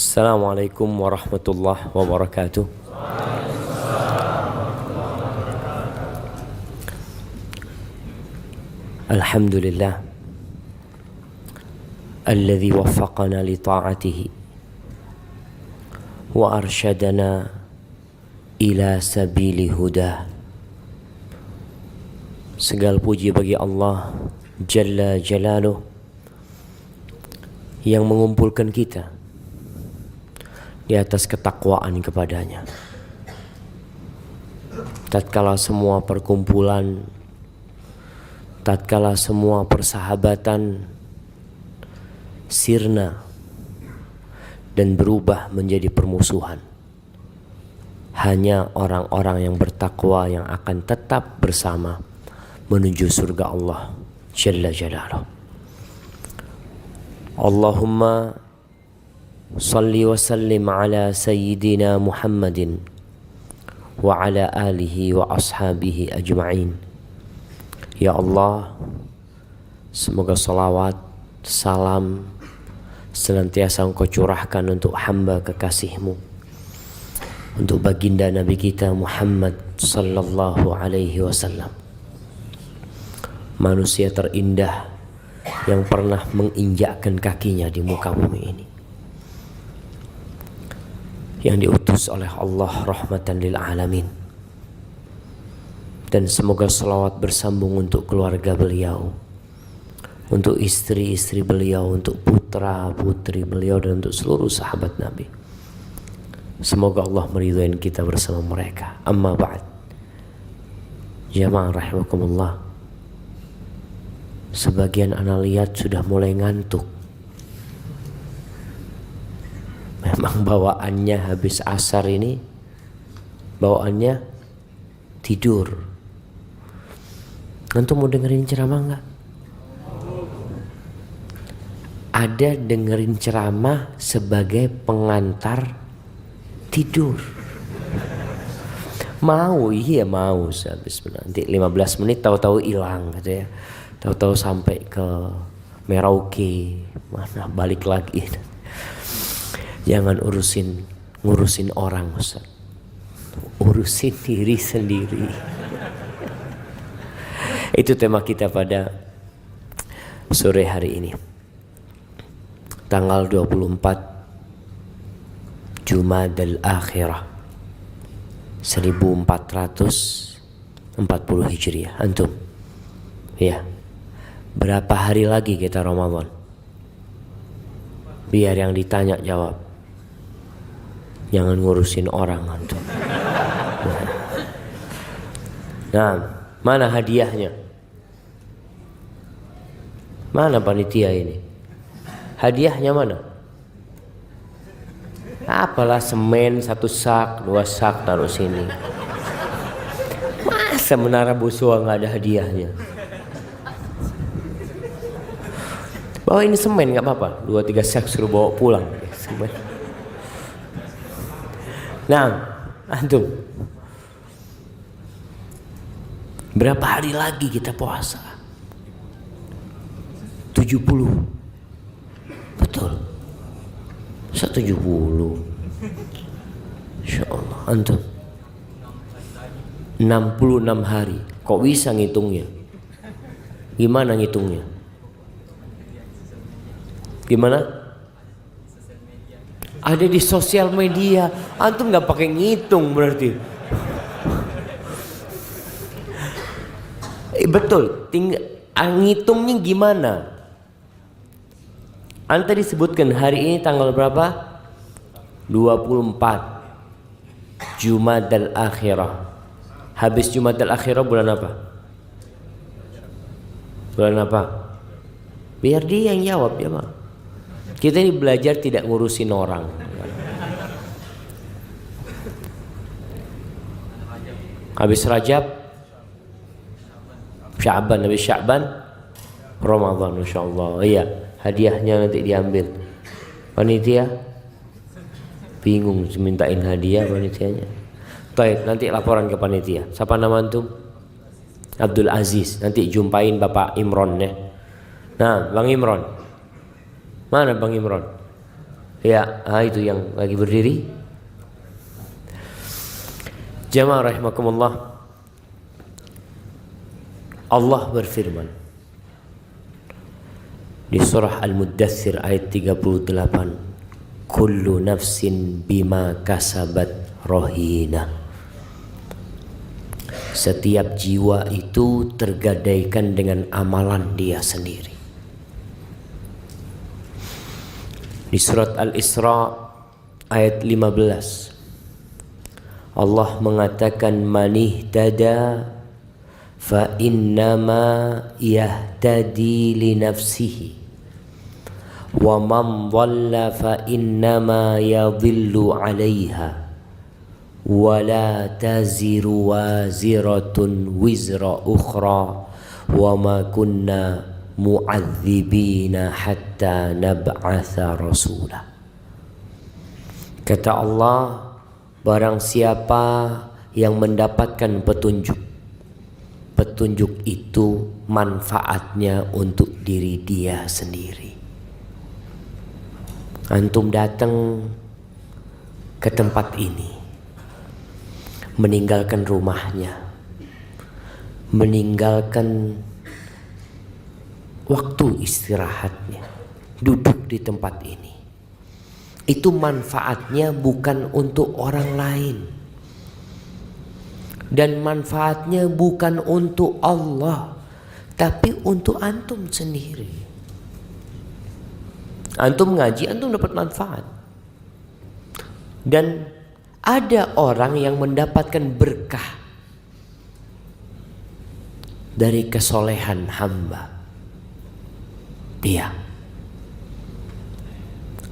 Assalamualaikum warahmatullahi wabarakatuh. Alhamdulillah alladzi waffaqana li ta'atihi wa arsyadana ila sabili huda. Segala puji bagi Allah Jalla Jalaluh yang mengumpulkan kita di atas ketakwaan kepadanya. Tatkala semua perkumpulan, tatkala semua persahabatan sirna dan berubah menjadi permusuhan, hanya orang-orang yang bertakwa yang akan tetap bersama menuju surga Allah Jalla Jalaluh. Allahumma salli wa sallim ala sayyidina Muhammadin wa ala alihi wa ashabihi ajma'in. Ya Allah, semoga salawat, salam senantiasa Engkau curahkan untuk hamba kekasih-Mu, untuk baginda Nabi kita Muhammad sallallahu alaihi wasallam, manusia terindah yang pernah menginjakkan kakinya di muka bumi ini, yang diutus oleh Allah rahmatan lil alamin. Dan semoga selawat bersambung untuk keluarga beliau, untuk istri-istri beliau, untuk putra-putri beliau, dan untuk seluruh sahabat Nabi. Semoga Allah meridhai kita bersama mereka. Amma ba'd. Jamaah rahimakumullah, sebagian anak lihat sudah mulai ngantuk. Memang bawaannya habis asar ini, bawaannya tidur. Antum mau dengerin ceramah enggak? Ada dengerin ceramah sebagai pengantar tidur. Mau, iya mau. Habis nanti 15 menit tahu-tahu hilang gitu ya. Tahu-tahu sampai ke Merauke, mana balik lagi. Jangan ngurusin orang, Ustaz. Urusin diri sendiri. Itu tema kita pada sore hari ini. Tanggal 24 Jumadal Akhirah 1440 Hijriah. Antum? Ya. Berapa hari lagi kita Ramadan? Biar yang ditanya jawab. Jangan ngurusin orang antum. Nah, mana hadiahnya? Mana panitia ini? Hadiahnya mana? Apalah semen 1 sak, 2 sak taruh sini. Masa Menara Busua nggak ada hadiahnya? Bawa ini semen nggak apa-apa, 2-3 sak suruh bawa pulang. Semen. Nah, antum, berapa hari lagi kita puasa? 70. Betul. 170. Insyaallah. Antum 66 hari. Kok bisa ngitungnya? Gimana ngitungnya? Gimana? Ada di sosial media. Antum nggak pakai ngitung berarti. Betul. Tinggal ngitungnya gimana? Anda disebutkan hari ini tanggal berapa? 24 Jumadal Akhirah. Habis Jumadal Akhirah bulan apa? Bulan apa? Biar dia yang jawab ya, Pak. Kita ini belajar tidak ngurusin orang. Habis Rajab, Sya'ban, habis Sya'ban, Ramadan, insyaallah. Iya, hadiahnya nanti diambil. Panitia bingung mintain hadiah panitianya. Baik, nanti laporan ke panitia. Siapa nama antum? Abdul Aziz. Nanti jumpain Bapak Imron ya. Nah, Bang Imron. Mana Bang Imron? Ya, itu yang lagi berdiri. Jamaah rahimakumullah. Allah berfirman di surah Al-Muddathir ayat 38, kullu nafsin bima kasabat rahina. Setiap jiwa itu tergadaikan dengan amalan dia sendiri. Di surat Al-Isra ayat 15 Allah mengatakan manihtada fa innama yahtadi li nafsihi wa man dhalla fa innama yadhillu 'alaiha wa la taziru waziratun wizra ukhra wa ma kunna mu'adzibina hatta nab'atha rasula. Kata Allah, barang siapa yang mendapatkan petunjuk, petunjuk itu manfaatnya untuk diri dia sendiri. Antum datang ke tempat ini, meninggalkan rumahnya, meninggalkan waktu istirahatnya, duduk di tempat ini. Itu manfaatnya bukan untuk orang lain, dan manfaatnya bukan untuk Allah, tapi untuk antum sendiri. Antum ngaji, antum dapat manfaat. Dan ada orang yang mendapatkan berkah dari kesolehan hamba. Iya,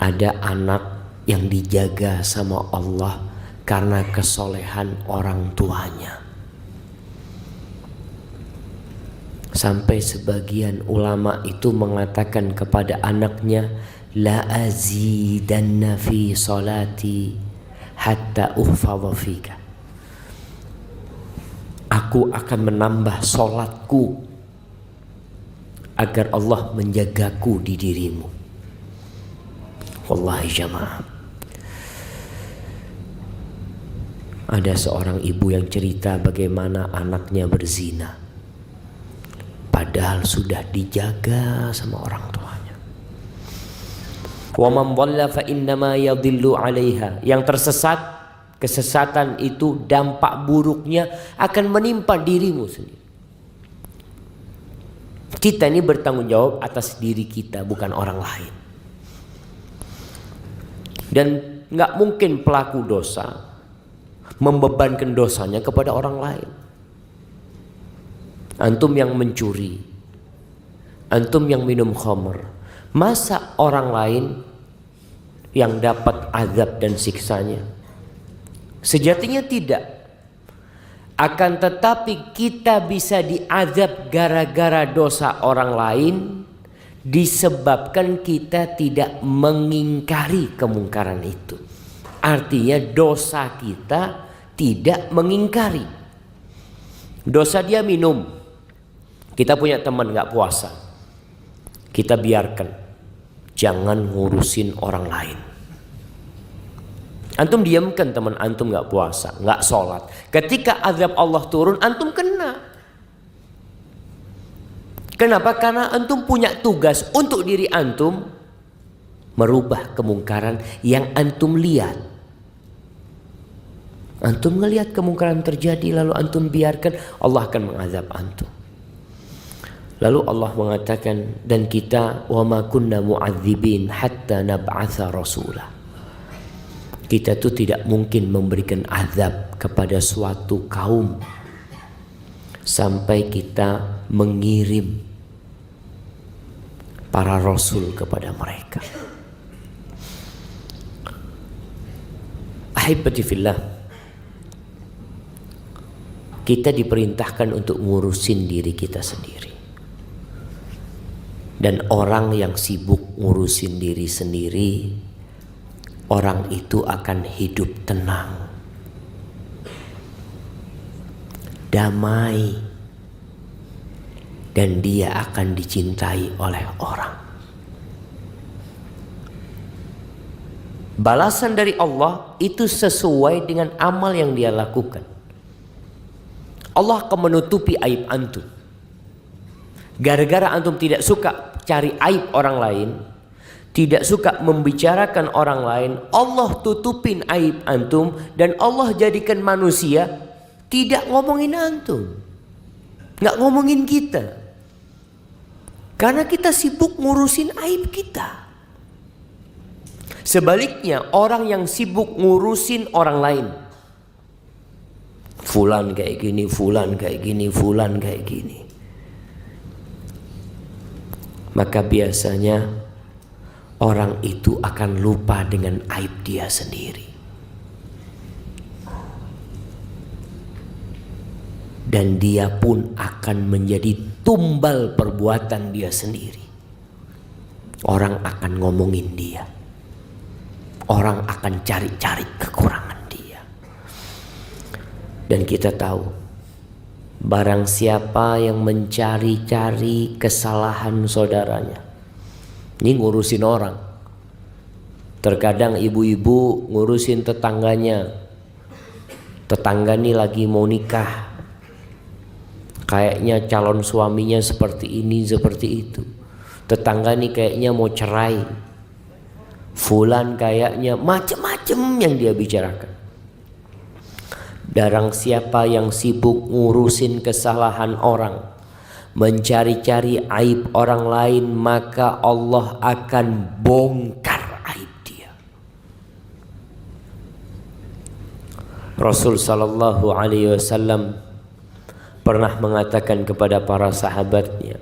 ada anak yang dijaga sama Allah karena kesolehan orang tuanya. Sampai sebagian ulama itu mengatakan kepada anaknya, la azidanna fi salati hatta uhfadha fika. Aku akan menambah solatku agar Allah menjagaku di dirimu. Wallahi jamaah, ada seorang ibu yang cerita bagaimana anaknya berzina, padahal sudah dijaga sama orang tuanya. Wa man dhalla fa innama yadhillu 'alaiha. Yang tersesat, kesesatan itu dampak buruknya akan menimpa dirimu sendiri. Kita ini bertanggung jawab atas diri kita, bukan orang lain. Dan gak mungkin pelaku dosa membebankan dosanya kepada orang lain. Antum yang mencuri, antum yang minum khamr, masa orang lain yang dapat azab dan siksanya? Sejatinya tidak. Akan tetapi kita bisa diazab gara-gara dosa orang lain disebabkan kita tidak mengingkari kemungkaran itu. Artinya dosa kita tidak mengingkari. Dosa dia minum, kita punya teman gak puasa, kita biarkan, jangan ngurusin orang lain. Antum diamkan teman antum gak puasa, gak sholat. Ketika azab Allah turun, antum kena. Kenapa? Karena antum punya tugas untuk diri antum merubah kemungkaran yang antum lihat. Antum ngelihat kemungkaran terjadi lalu antum biarkan, Allah akan mengazab antum. Lalu Allah mengatakan, dan kita wa ma kunna mu'adzibin hatta nab'atha rasulah. Kita tuh tidak mungkin memberikan azab kepada suatu kaum sampai kita mengirim para rasul kepada mereka. Ahibati fillah, kita diperintahkan untuk ngurusin diri kita sendiri. Dan orang yang sibuk ngurusin diri sendiri, orang itu akan hidup tenang, damai, dan dia akan dicintai oleh orang. Balasan dari Allah itu sesuai dengan amal yang dia lakukan. Allah akan menutupi aib antum. Gara-gara antum tidak suka cari aib orang lain, tidak suka membicarakan orang lain, Allah tutupin aib antum dan Allah jadikan manusia tidak ngomongin antum, nggak ngomongin kita, karena kita sibuk ngurusin aib kita. Sebaliknya orang yang sibuk ngurusin orang lain, fulan kayak gini, fulan kayak gini, fulan kayak gini, maka biasanya orang itu akan lupa dengan aib dia sendiri. Dan dia pun akan menjadi tumbal perbuatan dia sendiri. Orang akan ngomongin dia. Orang akan cari-cari kekurangan dia. Dan kita tahu, barang siapa yang mencari-cari kesalahan saudaranya, ini ngurusin orang. Terkadang ibu-ibu ngurusin tetangganya. Tetangga ini lagi mau nikah, kayaknya calon suaminya seperti ini, seperti itu. Tetangga ini kayaknya mau cerai. Fulan kayaknya macam-macam yang dia bicarakan. Barang siapa yang sibuk ngurusin kesalahan orang, mencari-cari aib orang lain, maka Allah akan bongkar aib dia. Rasul sallallahu alaihi wasallam pernah mengatakan kepada para sahabatnya,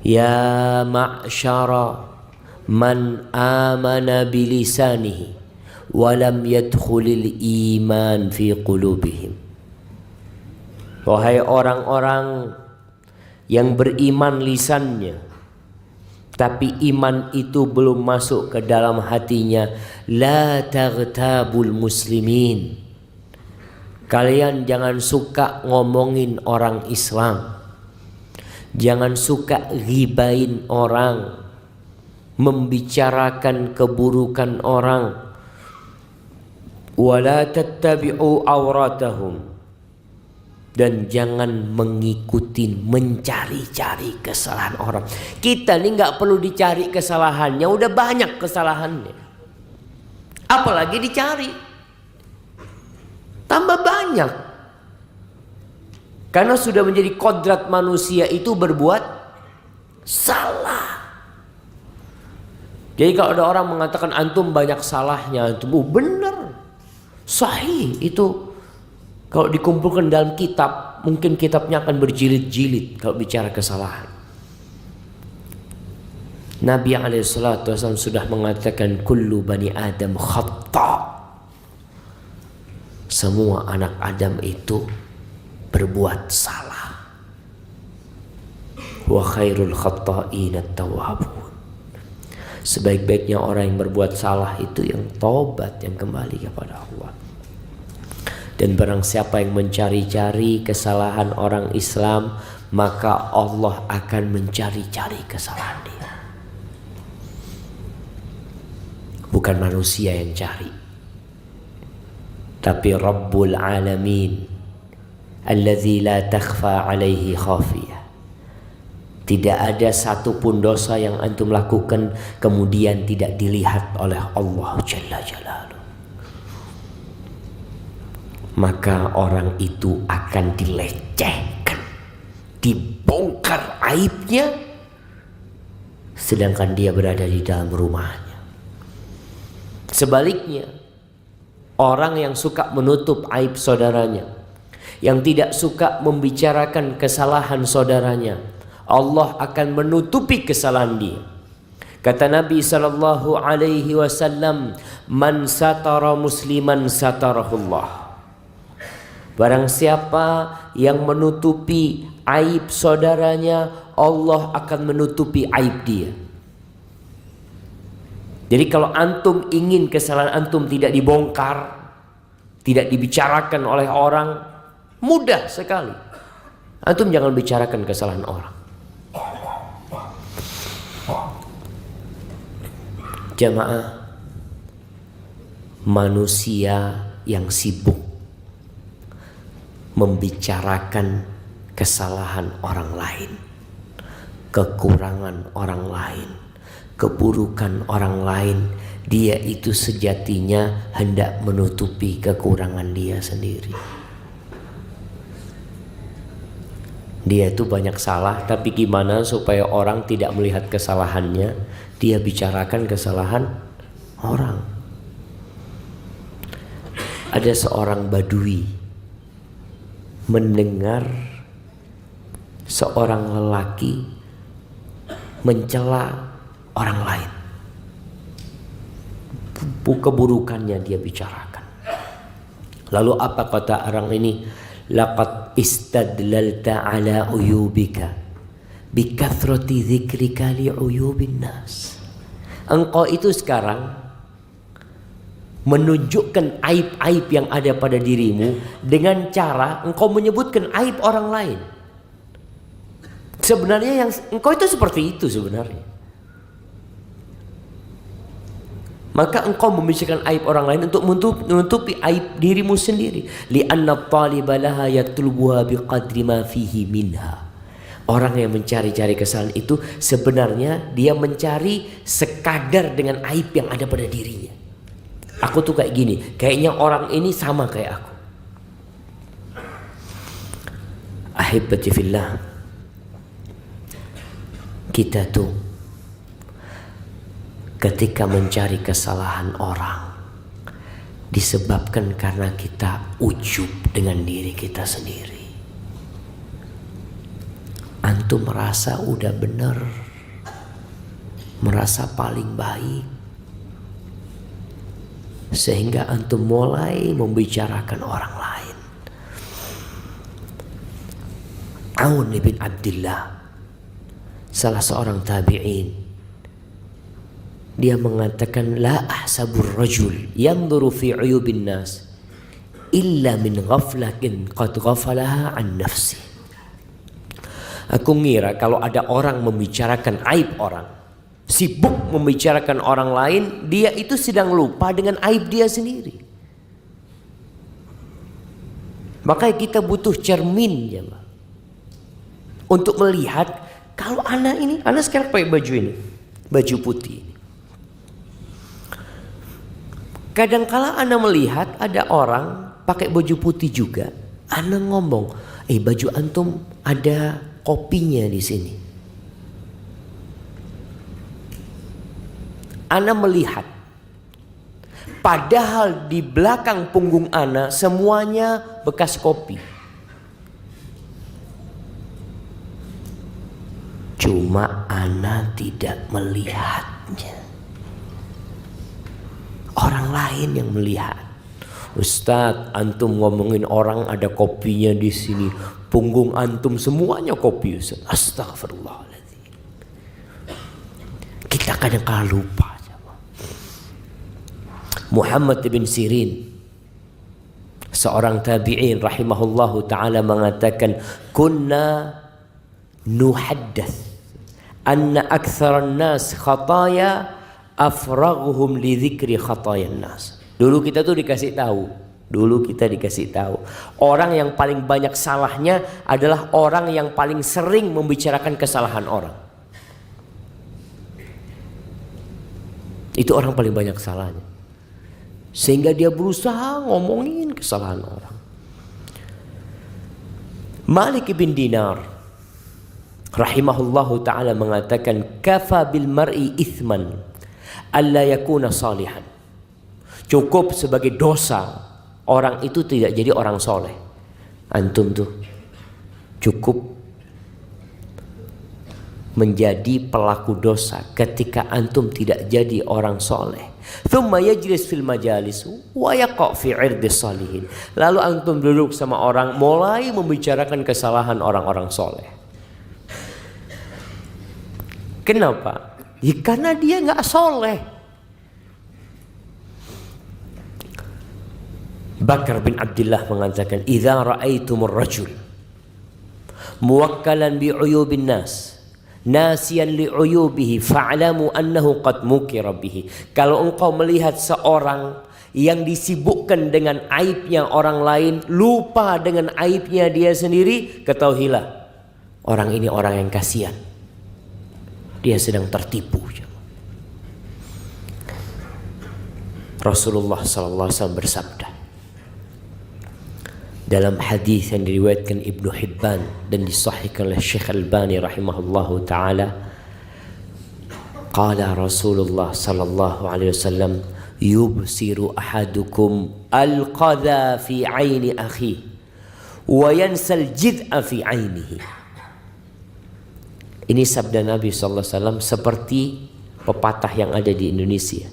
ya ma'syara man amana bilisanihi walam yadkhulil iman fi qulubihim. Wahai orang-orang yang beriman lisannya, tapi iman itu belum masuk ke dalam hatinya, la taghtabul muslimin. Kalian jangan suka ngomongin orang Islam, jangan suka ghibain orang, membicarakan keburukan orang. Wala tattabi'u awratahum, dan jangan mengikuti, mencari-cari kesalahan orang. Kita ini nggak perlu dicari kesalahannya, udah banyak kesalahannya, apalagi dicari tambah banyak. Karena sudah menjadi kodrat manusia itu berbuat salah. Jadi kalau ada orang mengatakan antum banyak salahnya, antum benar, sahih itu. Kalau dikumpulkan dalam kitab, mungkin kitabnya akan berjilid-jilid kalau bicara kesalahan. Nabi SAW sudah mengatakan kullu bani Adam khata'. Semua anak Adam itu berbuat salah. Wa khairul khata'in at-tawwabun. Sebaik-baiknya orang yang berbuat salah itu yang taubat, yang kembali kepada Allah. Dan barang siapa yang mencari-cari kesalahan orang Islam, maka Allah akan mencari-cari kesalahan dia. Bukan manusia yang cari, tapi Rabbul Alamin alladzi la takhfa alaihi khafiyah. Tidak ada satupun dosa yang antum lakukan kemudian tidak dilihat oleh Allah Jalla Jalaluhu. Maka orang itu akan dilecehkan, dibongkar aibnya, sedangkan dia berada di dalam rumahnya. Sebaliknya, orang yang suka menutup aib saudaranya, yang tidak suka membicarakan kesalahan saudaranya, Allah akan menutupi kesalahan dia. Kata Nabi sallallahu alaihi wasallam, "Man satara musliman satarahullah." Barang siapa yang menutupi aib saudaranya, Allah akan menutupi aib dia. Jadi kalau antum ingin kesalahan antum tidak dibongkar, tidak dibicarakan oleh orang, mudah sekali. Antum jangan bicarakan kesalahan orang. Jamaah, manusia yang sibuk membicarakan kesalahan orang lain, kekurangan orang lain, keburukan orang lain, dia itu sejatinya hendak menutupi kekurangan dia sendiri. Dia itu banyak salah, tapi gimana supaya orang tidak melihat kesalahannya? Dia bicarakan kesalahan orang. Ada seorang badui mendengar seorang lelaki mencela orang lain. Keburukannya dia bicarakan. Lalu apa kata orang ini? Laqad istadlalta ala uyubika bikathrati dzikrika li uyubin nas. Engkau itu sekarang menunjukkan aib-aib yang ada pada dirimu dengan cara engkau menyebutkan aib orang lain. Sebenarnya yang engkau itu seperti itu sebenarnya. Maka engkau membicarakan aib orang lain untuk menutupi aib dirimu sendiri. Li'anna at-taliba laha yatlubuha biqadri ma fihi minha. Orang yang mencari-cari kesalahan itu sebenarnya dia mencari sekadar dengan aib yang ada pada dirinya. Aku tuh kayak gini, kayaknya orang ini sama kayak aku. Ahibbati fillah, kita tuh ketika mencari kesalahan orang disebabkan karena kita ujub dengan diri kita sendiri. Antum merasa udah benar, merasa paling baik, sehingga antum mulai membicarakan orang lain. Aun bin Abdullah, salah seorang tabi'in, dia mengatakan la ahsabur rajul yanzuru fi uyubin nas illa min ghaflatin qad ghafalaha an nafsi. Aku ngira kalau ada orang membicarakan aib orang, sibuk membicarakan orang lain, dia itu sedang lupa dengan aib dia sendiri. Makanya kita butuh cermin ya, untuk melihat kalau anak sekarang pakai baju ini, baju putih. Kadangkala Anda melihat ada orang pakai baju putih juga, Anda ngomong, baju antum ada kopinya di sini. Anda melihat, padahal di belakang punggung Anda semuanya bekas kopi. Cuma Anda tidak melihatnya. Orang lain yang melihat. Ustadz, antum ngomongin orang ada kopinya di sini, punggung antum semuanya kopi, Ustadz. Astagfirullahaladzim. Kita kadang-kadang lupa. Muhammad bin Sirin, seorang tabi'in rahimahullahu ta'ala, mengatakan, kunna nuhaddath anna aktsaran nas khataya afraghuhum li dzikri khatayan nas. Dulu kita dikasih tahu orang yang paling banyak salahnya adalah orang yang paling sering membicarakan kesalahan orang. Itu orang paling banyak salahnya, sehingga dia berusaha ngomongin kesalahan orang. Malik bin Dinar rahimahullahu ta'ala mengatakan, kafa bil mar'i ithman alla yakuna salihan. Cukup sebagai dosa orang itu tidak jadi orang soleh. Antum tuh cukup menjadi pelaku dosa ketika antum tidak jadi orang soleh. Thumma yajlis fil majalis wa yaqa fi irdis salihin. Lalu antum duduk sama orang, mulai membicarakan kesalahan orang-orang soleh. Kenapa? Ya karena dia nggak soleh. Bakar bin Abdullah mengatakan, idza ra'aitumur rajul muwakkalan bi uyubin nas nasiyan li uyubihi fa'lamu annahu qad mukira bihi. Kalau engkau melihat seorang yang disibukkan dengan aibnya orang lain, lupa dengan aibnya dia sendiri, ketahuilah orang ini orang yang kasihan. Dia sedang tertipu. Rasulullah SAW bersabda dalam hadis yang diriwayatkan Ibnu Hibban dan disahihkan oleh Syekh Albani rahimahullahu taala, qala Rasulullah sallallahu alaihi wasallam, yubsiru ahadukum al-qadha fi aini akhi wa yansal jid'a fi ainihi. Ini sabda Nabi sallallahu alaihi wasallam seperti pepatah yang ada di Indonesia.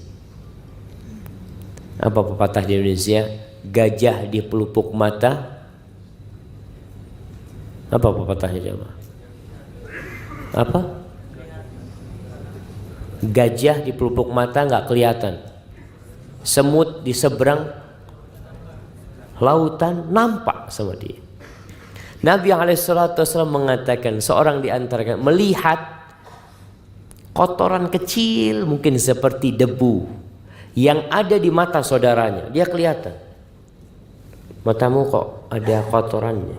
Apa pepatah di Indonesia? Gajah di pelupuk mata. Apa pepatahnya coba? Apa? Gajah di pelupuk mata nggak kelihatan. Semut di seberang lautan nampak sama dia. Nabi SAW mengatakan seorang di antara kalian melihat kotoran kecil mungkin seperti debu yang ada di mata saudaranya. Dia kelihatan. Matamu kok ada kotorannya.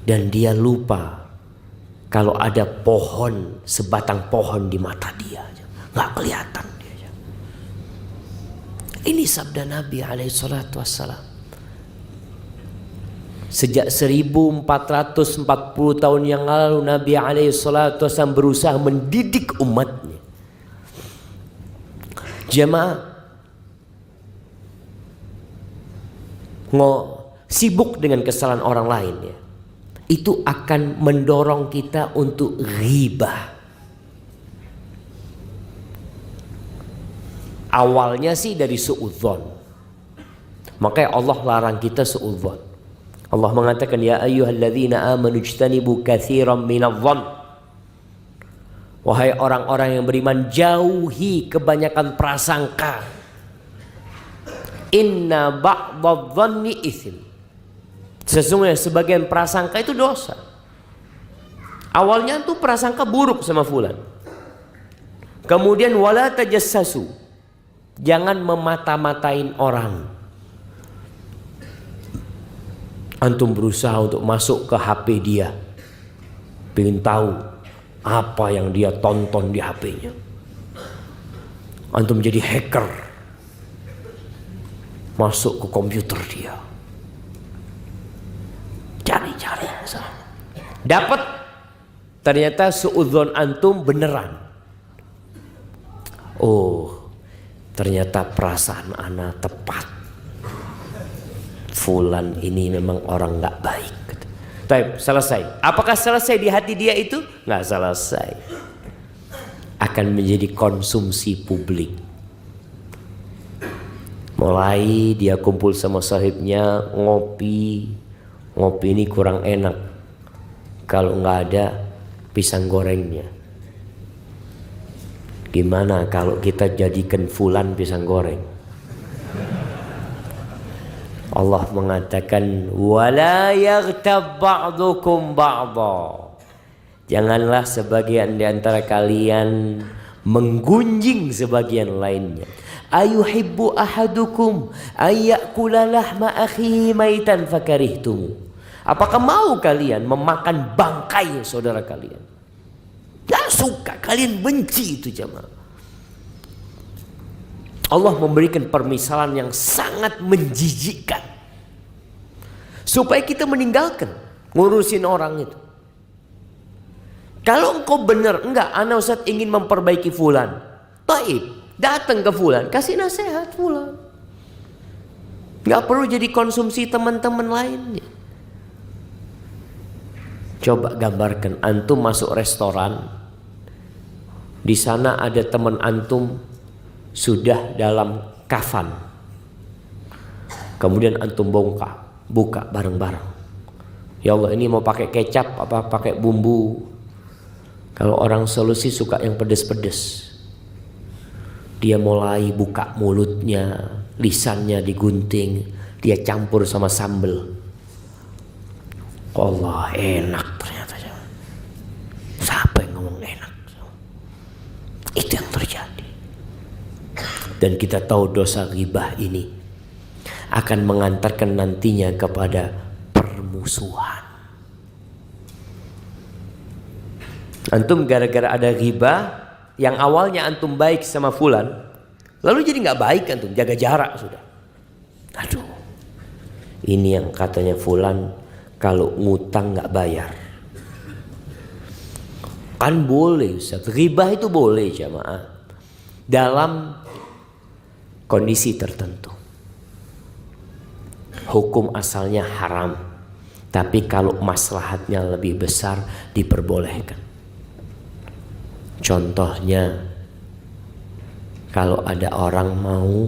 Dan dia lupa kalau ada pohon, sebatang pohon di mata dia. Nggak kelihatan dia. Ini sabda Nabi SAW. Sejak 1440 tahun yang lalu Nabi SAW berusaha mendidik umatnya. Jemaah, sibuk dengan kesalahan orang lain ya, itu akan mendorong kita untuk ghibah. Awalnya sih dari suudzon, makanya Allah larang kita suudzon. Allah mengatakan ya ayyuhalladzina amanu ijtanibu katsiran minadh-dhann. Wahai orang-orang yang beriman, jauhi kebanyakan prasangka. Inna ba'dadh-dhanni itsm. Sesungguhnya sebagian prasangka itu dosa. Awalnya tuh prasangka buruk sama fulan. Kemudian wala tajassasu. Jangan memata-matain orang. Antum berusaha untuk masuk ke HP dia, pengen tahu apa yang dia tonton di HP-nya. Antum jadi hacker, masuk ke komputer dia, cari-cari, dapat ternyata suudzon antum beneran. Oh, ternyata perasaan ana tepat. Fulan ini memang orang nggak baik. Taib, selesai. Apakah selesai di hati dia itu? Nggak selesai. Akan menjadi konsumsi publik. Mulai dia kumpul sama sahibnya ngopi. Ngopi ini kurang enak kalau nggak ada pisang gorengnya. Gimana kalau kita jadikan fulan pisang goreng? Allah mengatakan wala yaghtab ba'dukum ba'dha. Janganlah sebagian di antara kalian menggunjing sebagian lainnya. Ayuhibbu ahadukum ayyakula lahma akhihi maitan fakarihtum. Apakah mau kalian memakan bangkai saudara kalian? Tidak suka, kalian benci itu jemaah. Allah memberikan permisalan yang sangat menjijikkan supaya kita meninggalkan ngurusin orang itu. Kalau engkau benar, enggak, ana Ustaz ingin memperbaiki fulan, taib, datang ke fulan, kasih nasihat fulan. Enggak perlu jadi konsumsi teman-teman lainnya. Coba gambarkan antum masuk restoran, di sana ada teman antum sudah dalam kafan. Kemudian antum buka bareng-bareng. Ya Allah, ini mau pakai kecap apa pakai bumbu? Kalau orang solusi suka yang pedes-pedes. Dia mulai buka mulutnya, lisannya digunting, dia campur sama sambal. Allah, enak ternyata. Siapa yang ngomong enak? Itu yang terjadi. Dan kita tahu dosa ghibah ini akan mengantarkan nantinya kepada permusuhan. Antum gara-gara ada ghibah, yang awalnya antum baik sama fulan, lalu jadi nggak baik, antum jaga jarak sudah. Aduh, ini yang katanya fulan kalau ngutang nggak bayar. Kan boleh Ustaz, ghibah itu boleh jamaah dalam kondisi tertentu. Hukum asalnya haram, tapi kalau maslahatnya lebih besar diperbolehkan. Contohnya, kalau ada orang mau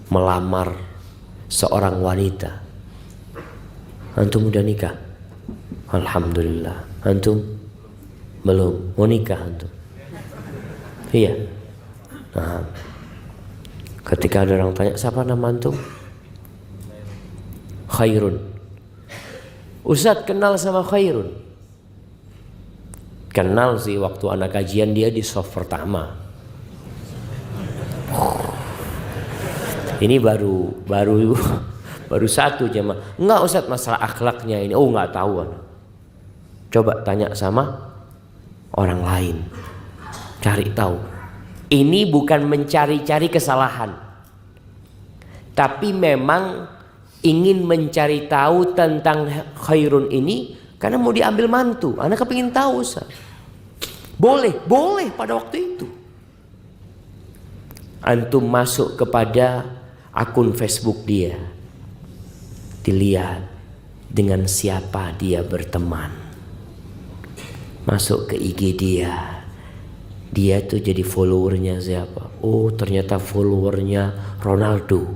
melamar seorang wanita, antum udah nikah? Alhamdulillah. Antum belum? Mau nikah antum? Iya. Nah, ketika ada orang tanya, siapa nama antum? Khairun. Ustaz kenal sama Khairun? Kenal sih, waktu anak kajian dia di soft pertama. Ini baru satu jemaah. Enggak Ustaz, masalah akhlaknya ini. Oh enggak tahu. Coba tanya sama orang lain, cari tahu. Ini bukan mencari-cari kesalahan, tapi memang ingin mencari tahu tentang Khairun ini karena mau diambil mantu. Anak kepingin tahu Ustaz. Boleh pada waktu itu. Antum masuk kepada akun Facebook dia, dilihat dengan siapa dia berteman. Masuk ke IG dia tuh jadi followernya siapa? Oh ternyata followernya Ronaldo.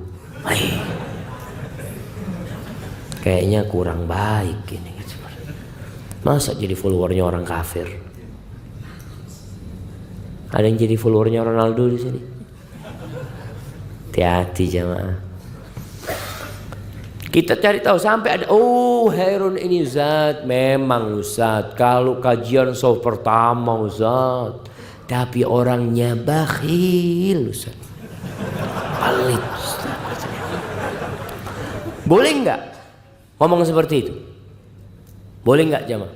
Kayaknya kurang baik ini. Masa jadi followernya orang kafir? Ada yang jadi followernya Ronaldo di sini? Hati-hati jamaah. Kita cari tahu sampai ada, oh Khairun ini Ustaz, memang Ustaz kalau kajian soft pertama Ustaz, tapi orangnya bakhil Ustaz, pelit Ustaz. Boleh nggak ngomong seperti itu? Boleh nggak jamaah?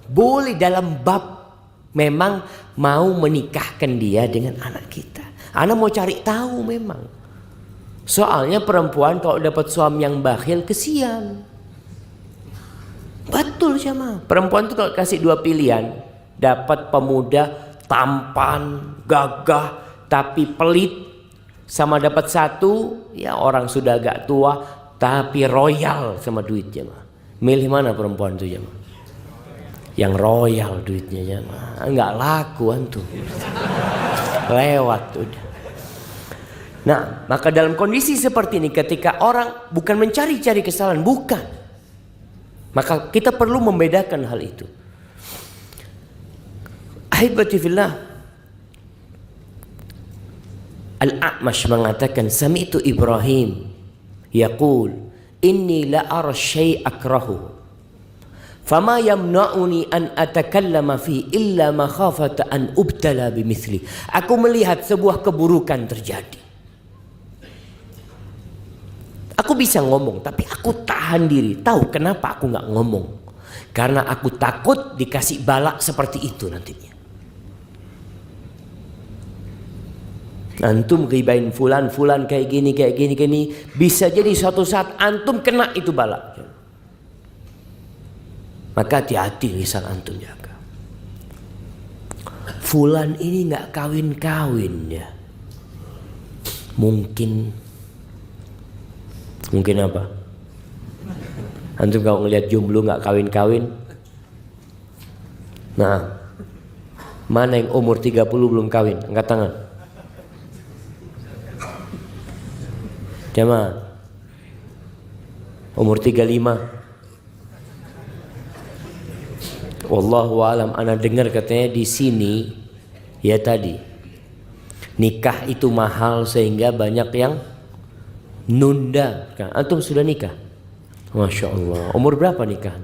Boleh dalam bab memang mau menikahkan dia dengan anak kita. Anak mau cari tahu memang. Soalnya perempuan kalau dapat suami yang bakhil kesian. Betul jamaah. Perempuan tuh kalau kasih dua pilihan, dapat pemuda tampan, gagah, tapi pelit, sama dapat satu, ya orang sudah agak tua, tapi royal sama duit jamaah. Milih mana perempuan tuh jamaah? Yang royal duitnya jamaah. Enggak laku antum. Lewat udah. Nah, maka dalam kondisi seperti ini ketika orang bukan mencari-cari kesalahan, bukan. Maka kita perlu membedakan hal itu. Ahibati fillah. Al-A'mash mengatakan, sami'tu Ibrahim yaqul inni la ara syai' akrahu. Fama yamna'uni an atakallama fi illa makhafata an ubtala bimithli. Aku melihat sebuah keburukan terjadi. Aku bisa ngomong, tapi aku tahan diri. Tahu kenapa aku nggak ngomong? Karena aku takut dikasih balak seperti itu nantinya. Antum ghibain fulan kayak gini. Bisa jadi suatu saat antum kena itu balak. Maka hati-hati lisan antum jaga. Fulan ini nggak kawin ya. Mungkin apa? Antum kalau ngelihat jomblo nggak kawin. Nah, mana yang umur 30 belum kawin? Angkat tangan. Jamaah. Umur 35. Wallahu alam, ana dengar katanya di sini ya tadi nikah itu mahal sehingga banyak yang nunda. Antum sudah nikah? Masya Allah. Umur berapa nikah?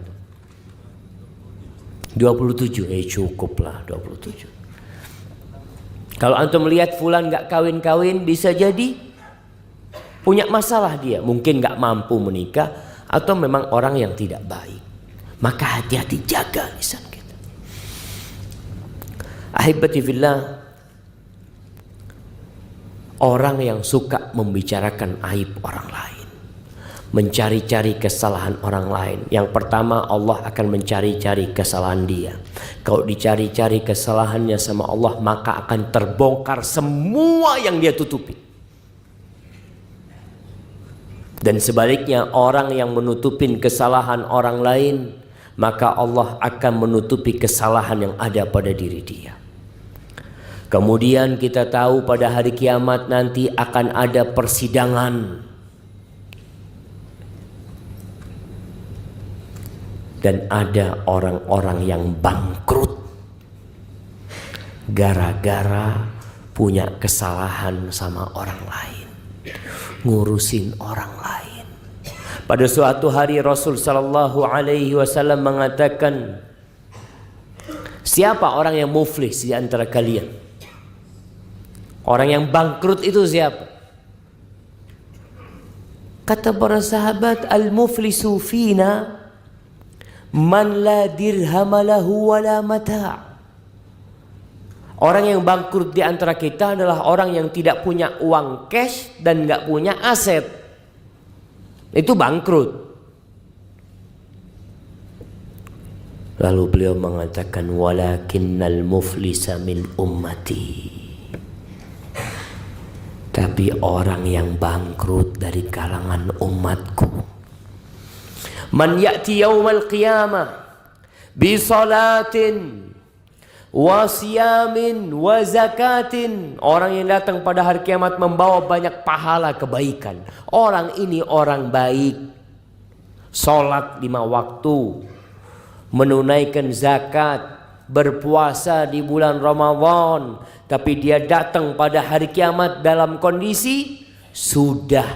27. Cukup lah 27. Kalau antum melihat fulan gak kawin-kawin, bisa jadi punya masalah dia. Mungkin gak mampu menikah, atau memang orang yang tidak baik. Maka hati-hati, jaga lisan kita. Ahibati fillah, orang yang suka membicarakan aib orang lain, mencari-cari kesalahan orang lain, yang pertama Allah akan mencari-cari kesalahan dia. Kalau dicari-cari kesalahannya sama Allah, maka akan terbongkar semua yang dia tutupi. Dan sebaliknya, orang yang menutupin kesalahan orang lain, maka Allah akan menutupi kesalahan yang ada pada diri dia. Kemudian kita tahu pada hari kiamat nanti akan ada persidangan. Dan ada orang-orang yang bangkrut gara-gara punya kesalahan sama orang lain, ngurusin orang lain. Pada suatu hari Rasul sallallahu alaihi wasallam mengatakan, siapa orang yang muflis di antara kalian? Orang yang bangkrut itu siapa? Kata para sahabat, al-muflisu fina man la dirham lahu wala mata'. Orang yang bangkrut di antara kita adalah orang yang tidak punya uang cash dan nggak punya aset. Itu bangkrut. Lalu beliau mengatakan, walakinnal muflisa min ummati. Tapi orang yang bangkrut dari kalangan umatku, man ya'ti yawmal qiyamah bi salatin wa siyamin wa zakatin. Orang yang datang pada hari kiamat membawa banyak pahala kebaikan. Orang ini orang baik, salat 5 waktu, menunaikan zakat, berpuasa di bulan Ramadan, tapi dia datang pada hari kiamat dalam kondisi sudah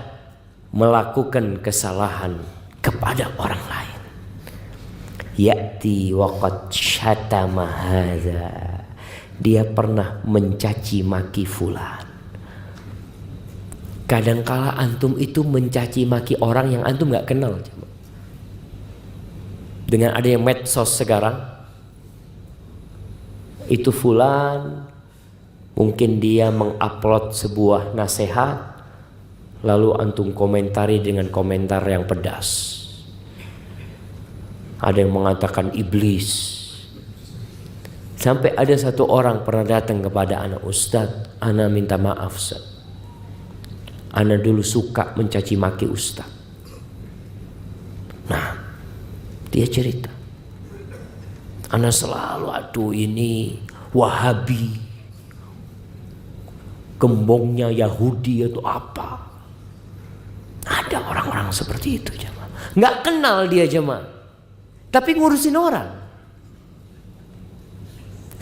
melakukan kesalahan kepada orang lain. Ya'ti waqad syatama hadza. Dia pernah mencaci maki fulan. Kadangkala antum itu mencaci maki orang yang antum gak kenal. Dengan adanya medsos sekarang, itu fulan mungkin dia mengupload sebuah nasihat, lalu antum komentari dengan komentar yang pedas. Ada yang mengatakan iblis. Sampai ada satu orang pernah datang kepada anak, Ustadz, ana minta maaf Ustaz, ana dulu suka mencaci maki Ustadz. Nah, dia cerita, ana selalu aduh ini Wahabi, gembongnya Yahudi atau apa. Ada orang-orang seperti itu jemaah. Nggak kenal dia jemaah, tapi ngurusin orang.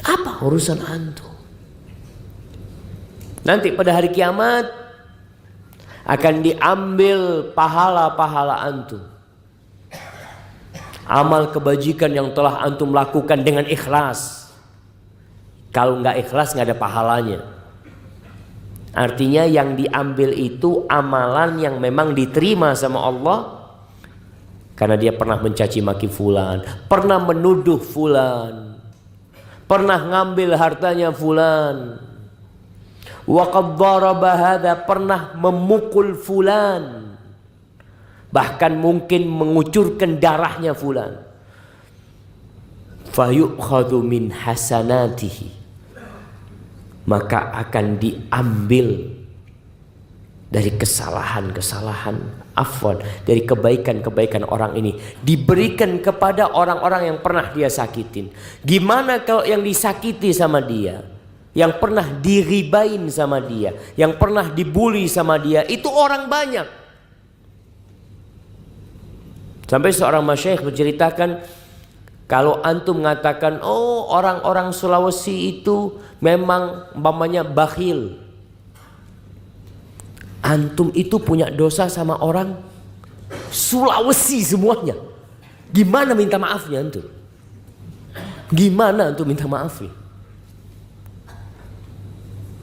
Apa urusan antum? Nanti pada hari kiamat akan diambil pahala-pahala antum, amal kebajikan yang telah antum lakukan dengan ikhlas. Kalau nggak ikhlas nggak ada pahalanya. Artinya yang diambil itu amalan yang memang diterima sama Allah, karena dia pernah mencaci maki fulan, pernah menuduh fulan, pernah ngambil hartanya fulan, wa qad daraba hadza, pernah memukul fulan, bahkan mungkin mengucurkan darahnya fulan. Fayu'khadhu min hasanatihi, maka akan diambil dari kesalahan-kesalahan, afwan, dari kebaikan-kebaikan orang ini, diberikan kepada orang-orang yang pernah dia sakitin. Gimana kalau yang disakiti sama dia, yang pernah diribain sama dia, yang pernah dibully sama dia, itu orang banyak. Sampai seorang masyayikh menceritakan, kalau antum mengatakan, oh orang-orang Sulawesi itu memang umpamanya bakhil, antum itu punya dosa sama orang Sulawesi semuanya. Gimana minta maafnya antum? Gimana antum minta maafnya?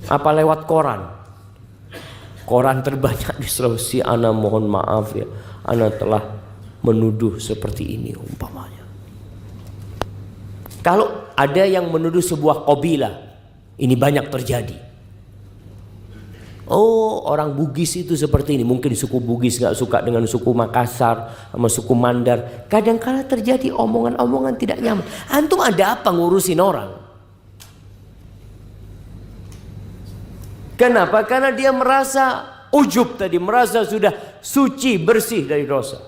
Apa lewat koran? Koran terbanyak di Sulawesi. Ana mohon maaf ya, ana telah menuduh seperti ini umpamanya. Kalau ada yang menuduh sebuah kabilah, ini banyak terjadi. Oh, orang Bugis itu seperti ini. Mungkin suku Bugis gak suka dengan suku Makassar sama suku Mandar. Kadang-kala terjadi omongan-omongan tidak nyaman. Antum ada apa ngurusin orang? Kenapa? Karena dia merasa ujub tadi, merasa sudah suci, bersih dari dosa.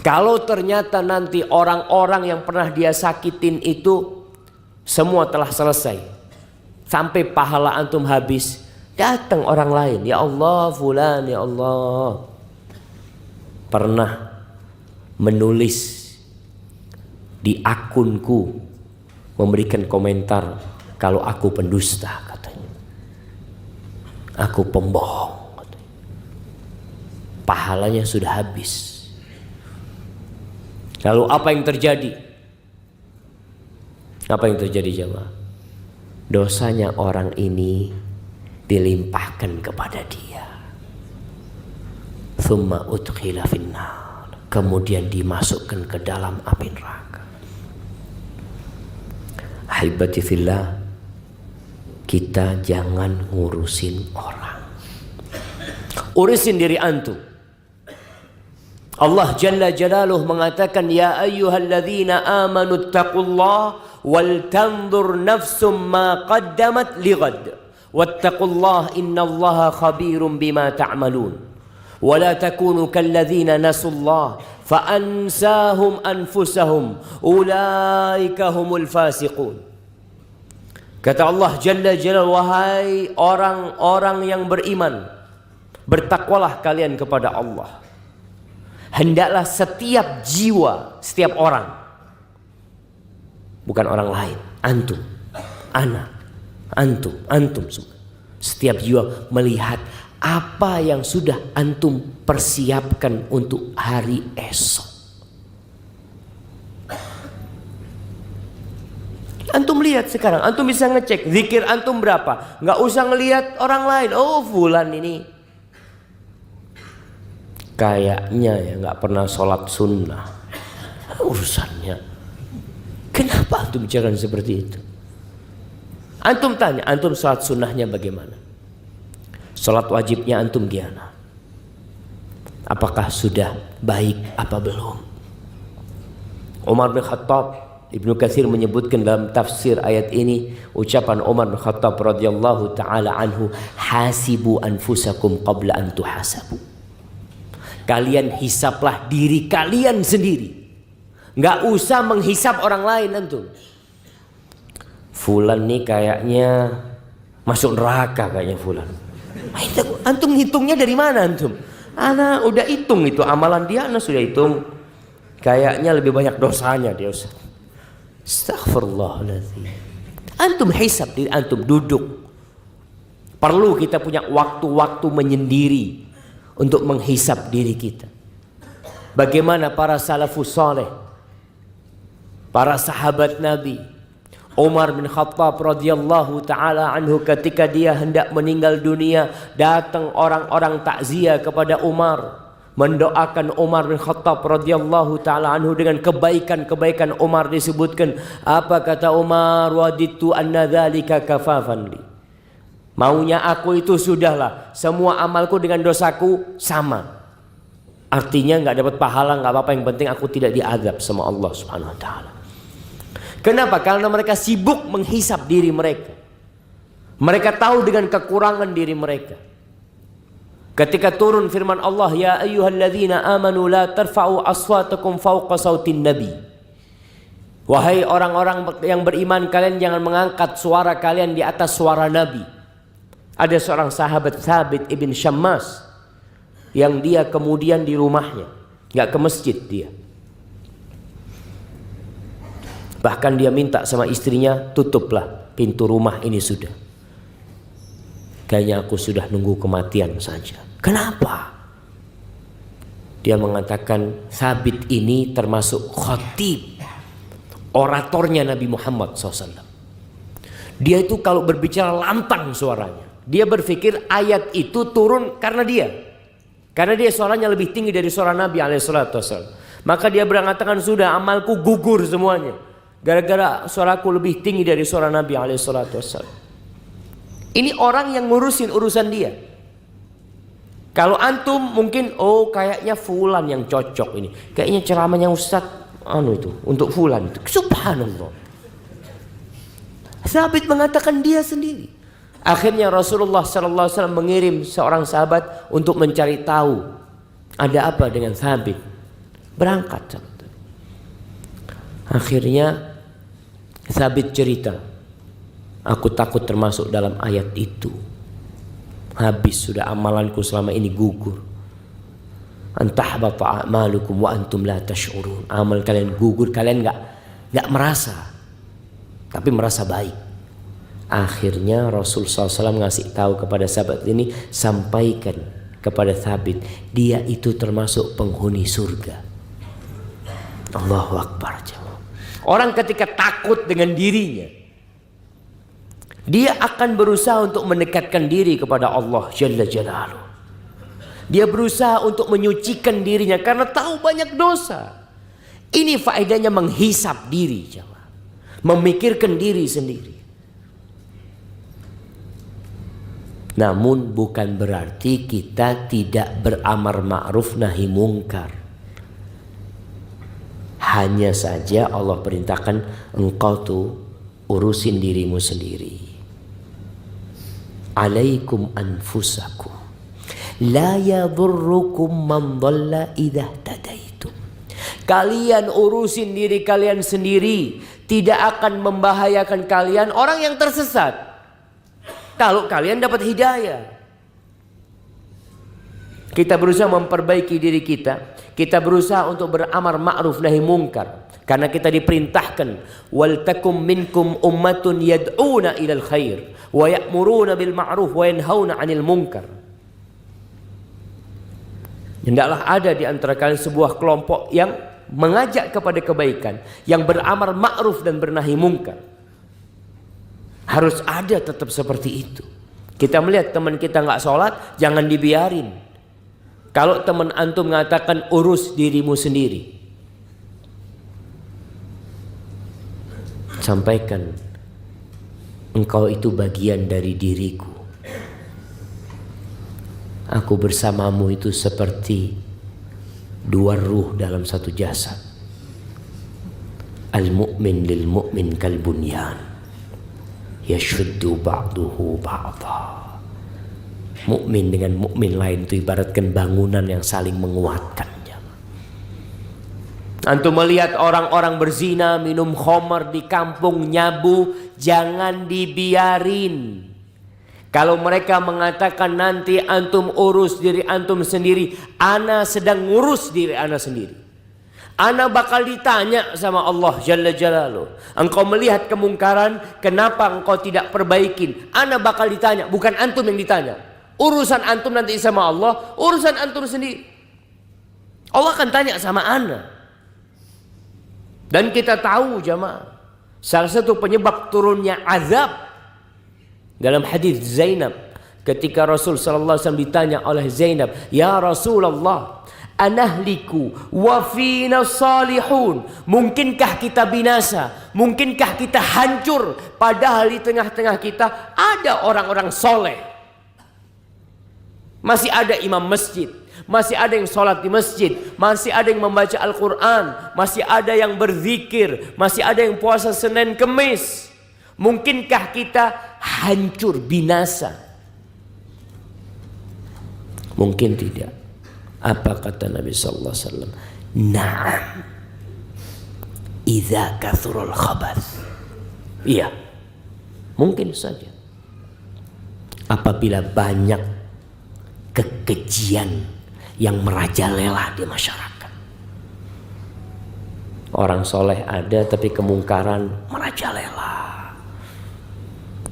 Kalau ternyata nanti orang-orang yang pernah dia sakitin itu semua telah selesai, sampai pahala antum habis, datang orang lain, ya Allah fulan, ya Allah pernah menulis di akunku, memberikan komentar kalau aku pendusta katanya, aku pembohong katanya. Pahalanya sudah habis. Lalu apa yang terjadi? Apa yang terjadi jemaah? Dosanya orang ini dilimpahkan kepada dia. Tsumma udkhila finnar. Kemudian dimasukkan ke dalam api neraka. Ahibati fillah, kita jangan ngurusin orang. Urusin diri antum. Allah Jalla Jalaluh mengatakan, ya ayyuhalladzina amanu taqullah wal tanzur nafsum ma qaddamat lighad wattaqullah innallaha khabirum bima ta'malun wa la takunu kalladzina nasullah fa ansahum anfusahum ulaika humul fasiqun. Kata Allah Jalla Jalaluhu, wahai orang-orang yang beriman, bertakwalah kalian kepada Allah. Hendaklah setiap jiwa, setiap orang, bukan orang lain, antum, ana, antum semua, setiap jiwa melihat apa yang sudah antum persiapkan untuk hari esok. Antum lihat sekarang, antum bisa ngecek zikir antum berapa, nggak usah ngelihat orang lain. Oh fulan ini kayaknya ya nggak pernah sholat sunnah, urusannya. Kenapa antum bicara seperti itu? Antum tanya, antum sholat sunnahnya bagaimana? Sholat wajibnya antum gimana? Apakah sudah baik apa belum? Umar bin Khattab, Ibnu Katsir menyebutkan dalam tafsir ayat ini ucapan Umar bin Khattab radhiyallahu taala anhu, hasibu anfusakum qabla an tuhasabu. Kalian hisaplah diri kalian sendiri, nggak usah menghisap orang lain. Antum, fulan nih kayaknya masuk neraka kayaknya fulan. Antum hitungnya dari mana antum? Ana udah hitung itu amalan dia, ana sudah hitung. Kayaknya lebih banyak dosanya dia, Ustaz. Astaghfirullahaladzim. Antum hisap diri antum, duduk. Perlu kita punya waktu-waktu menyendiri untuk menghisap diri kita. Bagaimana para salafus saleh, para sahabat Nabi. Umar bin Khattab radhiyallahu taala anhu, ketika dia hendak meninggal dunia, datang orang-orang takziah kepada Umar, mendoakan Umar bin Khattab radhiyallahu taala anhu dengan kebaikan-kebaikan Umar disebutkan. Apa kata Umar? Waditu anna dzalika kafafan li. Maunya aku itu sudahlah, semua amalku dengan dosaku sama. Artinya nggak dapat pahala, nggak apa-apa, yang penting aku tidak diazab sama Allah Subhanahu wa taala. Kenapa? Karena mereka sibuk menghisap diri mereka. Mereka tahu dengan kekurangan diri mereka. Ketika turun firman Allah, ya ayyuhalladzina amanu la tarfa'u aswatakum fawqa sautin nabi. Wahai orang-orang yang beriman, kalian jangan mengangkat suara kalian di atas suara Nabi. Ada seorang sahabat, Thabit ibn Syammas, yang dia kemudian di rumahnya, nggak ke masjid dia. Bahkan dia minta sama istrinya, tutuplah pintu rumah ini sudah. Kayaknya aku sudah nunggu kematian saja. Kenapa? Dia mengatakan Thabit ini termasuk khatib, oratornya Nabi Muhammad SAW. Dia itu kalau berbicara lantang suaranya. Dia berpikir ayat itu turun karena dia. Karena dia suaranya lebih tinggi dari suara Nabi SAW. Maka dia berangkatkan, sudah amalku gugur semuanya. Gara-gara suaraku lebih tinggi dari suara Nabi SAW. Ini orang yang ngurusin urusan dia. Kalau antum mungkin, oh kayaknya fulan yang cocok ini. Kayaknya ceramahnya Ustaz itu untuk fulan itu. Subhanallah. Sabit mengatakan dia sendiri. Akhirnya Rasulullah SAW mengirim seorang sahabat untuk mencari tahu ada apa dengan Sabit. Berangkat. Akhirnya Sabit cerita, aku takut termasuk dalam ayat itu. Habis sudah amalanku selama ini gugur. Antahbata a'malukum wa antum la tash'urun. Amal kalian gugur, kalian enggak merasa, tapi merasa baik. Akhirnya Rasul SAW ngasih tahu kepada sahabat ini, sampaikan kepada Thabit, dia itu termasuk penghuni surga. Allahu Akbar. Orang ketika takut dengan dirinya, dia akan berusaha untuk mendekatkan diri kepada Allah Jalla Jalaluh. Dia berusaha untuk menyucikan dirinya karena tahu banyak dosa. Ini faedahnya menghisap diri, memikirkan diri sendiri. Namun bukan berarti kita tidak beramar ma'ruf nahi mungkar. Hanya saja Allah perintahkan engkau tuh urusin dirimu sendiri. Alaikum anfusakum la yadurrukum man dhalla idza tadaitum. Kalian urusin diri kalian sendiri, tidak akan membahayakan kalian orang yang tersesat kalau kalian dapat hidayah. Kita berusaha memperbaiki diri kita. Kita berusaha untuk beramar ma'ruf nahi mungkar. Karena kita diperintahkan, wal takum minkum ummatun yad'una ilal khair wa ya'muruna bil ma'ruf wa yanhauna 'anil munkar. Hendaklah ada di antara kalian sebuah kelompok yang mengajak kepada kebaikan, yang beramar ma'ruf dan bernahi mungkar. Harus ada tetap seperti itu. Kita melihat teman kita nggak sholat, jangan dibiarin. Kalau teman antum mengatakan urus dirimu sendiri, sampaikan, engkau itu bagian dari diriku. Aku bersamamu itu seperti dua ruh dalam satu jasad. Al-mu'min lil mu'min kal bunyan yashuddu ba'duhu ba'dha. Mukmin dengan mukmin lain itu ibaratkan bangunan yang saling menguatkannya. Antum melihat orang-orang berzina, minum khamar di kampung, nyabu, jangan dibiarin. Kalau mereka mengatakan nanti antum urus diri antum sendiri, ana sedang ngurus diri ana sendiri. Ana bakal ditanya sama Allah Jalla Jalaluh. Engkau melihat kemungkaran, kenapa engkau tidak perbaikin? Ana bakal ditanya, bukan antum yang ditanya. Urusan antum nanti sama Allah, urusan antum sendiri. Allah akan tanya sama ana. Dan kita tahu jamaah, salah satu penyebab turunnya azab dalam hadis Zainab, ketika Rasul sallallahu alaihi wasallam ditanya oleh Zainab, "Ya Rasulullah, anahliku wa fina salihun." Mungkinkah kita binasa? Mungkinkah kita hancur padahal di tengah-tengah kita ada orang-orang soleh? Masih ada imam masjid, masih ada yang sholat di masjid, masih ada yang membaca Al-Quran, masih ada yang berzikir, masih ada yang puasa Senin Kemis. Mungkinkah kita hancur, binasa? Mungkin tidak. Apa kata Nabi sallallahu alaihi wasallam? Na'am, idza kathurul khabath. Iya, mungkin saja apabila banyak kekejian yang merajalela di masyarakat. Orang soleh ada tapi kemungkaran merajalela.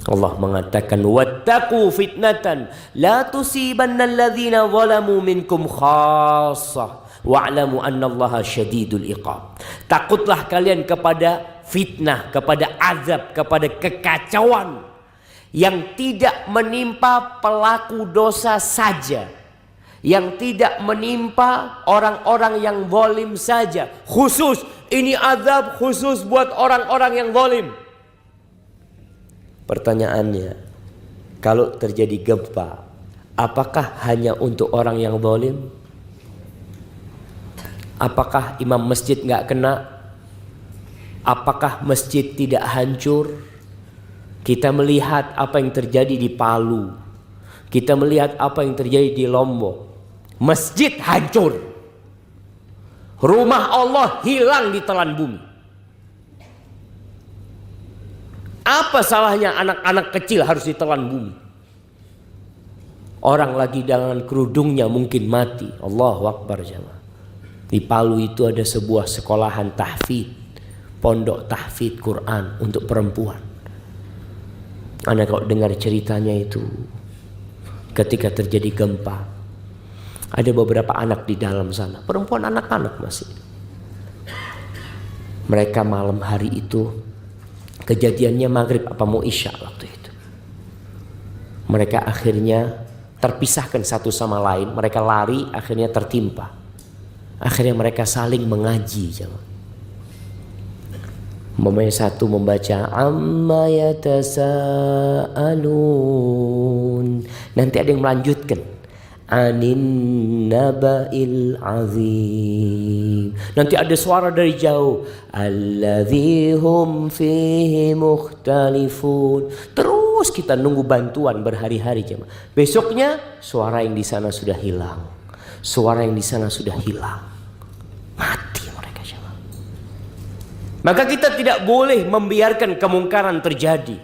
Allah mengatakan, wattaqu fitnatan la tusibanna alladhina zalamu minkum khassah wa'lamu annallaha syadidul iqab. Takutlah kalian kepada fitnah, kepada azab, kepada kekacauan yang tidak menimpa pelaku dosa saja, yang tidak menimpa orang-orang yang zalim saja. Khusus, ini azab khusus buat orang-orang yang zalim. Pertanyaannya, kalau terjadi gempa, apakah hanya untuk orang yang zalim? Apakah imam masjid nggak kena? Apakah masjid tidak hancur? Kita melihat apa yang terjadi di Palu. Kita melihat apa yang terjadi di Lombok. Masjid hancur. Rumah Allah hilang di telan bumi. Apa salahnya anak-anak kecil harus ditelan bumi? Orang lagi dengan kerudungnya mungkin mati. Allahu Akbar jemaah. Di Palu itu ada sebuah sekolahan tahfidz, pondok tahfidz Quran untuk perempuan. Anda kalau dengar ceritanya itu, ketika terjadi gempa, ada beberapa anak di dalam sana, perempuan anak-anak masih. Mereka malam hari itu, kejadiannya maghrib apa mau isya waktu itu. Mereka akhirnya terpisahkan satu sama lain, mereka lari, akhirnya tertimpa. Akhirnya mereka saling mengaji. Memang satu membaca amma yatasaalun, nanti ada yang melanjutkan anin naba'il azim, nanti ada suara dari jauh alladzi hum fihi mukhtalifun. Terus kita nunggu bantuan berhari-hari jemaah. Besoknya suara yang di sana sudah hilang, suara yang di sana sudah hilang, mati. Maka kita tidak boleh membiarkan kemungkaran terjadi.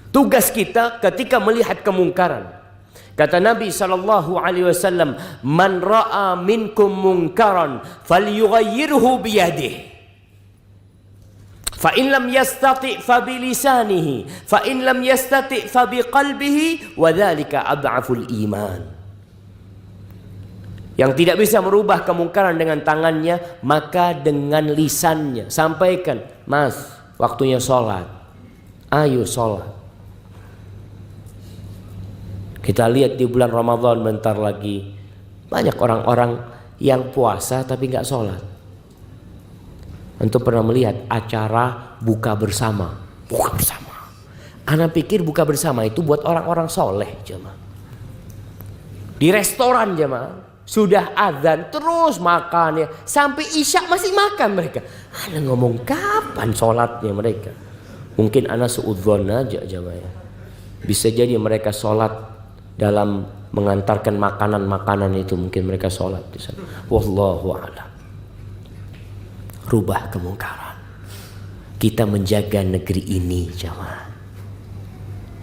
Tugas kita ketika melihat kemungkaran, kata Nabi SAW, man ra'a minkum munkaran falyughayyirhu biyadihi, fa in lam yastati' fa bilisanihi, fa in lam yastati' fa biqalbihi, wa dzalika ad'aful iman. Yang tidak bisa merubah kemungkaran dengan tangannya, maka dengan lisannya. Sampaikan, mas, waktunya sholat. Ayo sholat. Kita lihat di bulan Ramadan bentar lagi, banyak orang-orang yang puasa tapi nggak sholat. Antum pernah melihat acara buka bersama? Buka bersama. Ana pikir buka bersama itu buat orang-orang soleh jemaah. Di restoran jemaah. Sudah azan terus makan ya, sampai isya masih makan mereka. Ana ngomong kapan sholatnya mereka? Mungkin ana suudzon aja jamaah. Bisa jadi mereka sholat dalam mengantarkan makanan-makanan itu, mungkin mereka sholat di sana. Wallahu a'lam. Rubah kemungkaran. Kita menjaga negeri ini jamaah.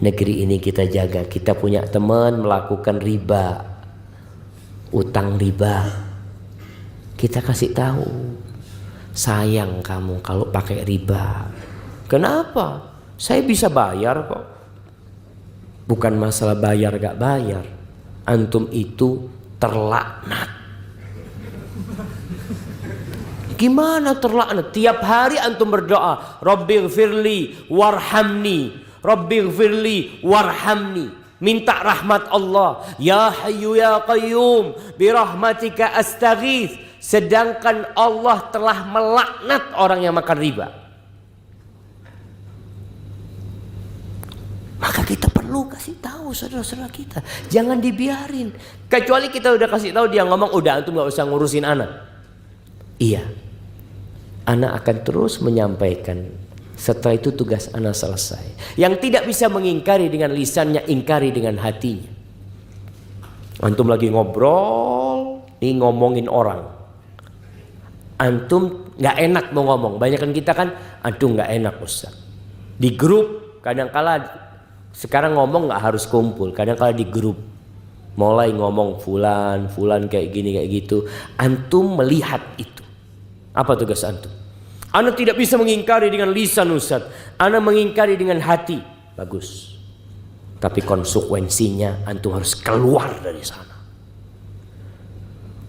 Negeri ini kita jaga. Kita punya teman melakukan riba, utang riba, kita kasih tahu, sayang kamu kalau pakai riba. Kenapa? Saya bisa bayar kok. Bukan masalah bayar gak bayar, antum itu terlaknat. Gimana terlaknat? Tiap hari antum berdoa, Rabbighfirli warhamni, Rabbighfirli warhamni. Minta rahmat Allah. Ya Hayyu ya Qayyum birahmatika astaghits. Sedangkan Allah telah melaknat orang yang makan riba. Maka kita perlu kasih tahu saudara-saudara kita. Jangan dibiarin. Kecuali kita udah kasih tahu, dia ngomong udah antum gak usah ngurusin anak. Iya, anak akan terus menyampaikan. Setelah itu tugas anak selesai. Yang tidak bisa mengingkari dengan lisannya, ingkari dengan hatinya. Antum lagi ngobrol, nih ngomongin orang. Antum nggak enak mau ngomong. Banyakan kita kan, aduh nggak enak Ustaz. Di grup kadang-kala sekarang ngomong nggak harus kumpul. Kadang-kala di grup mulai ngomong fulan kayak gini kayak gitu. Antum melihat itu. Apa tugas antum? Ana tidak bisa mengingkari dengan lisan Ustaz. Ana mengingkari dengan hati. Bagus. Tapi konsekuensinya antum harus keluar dari sana.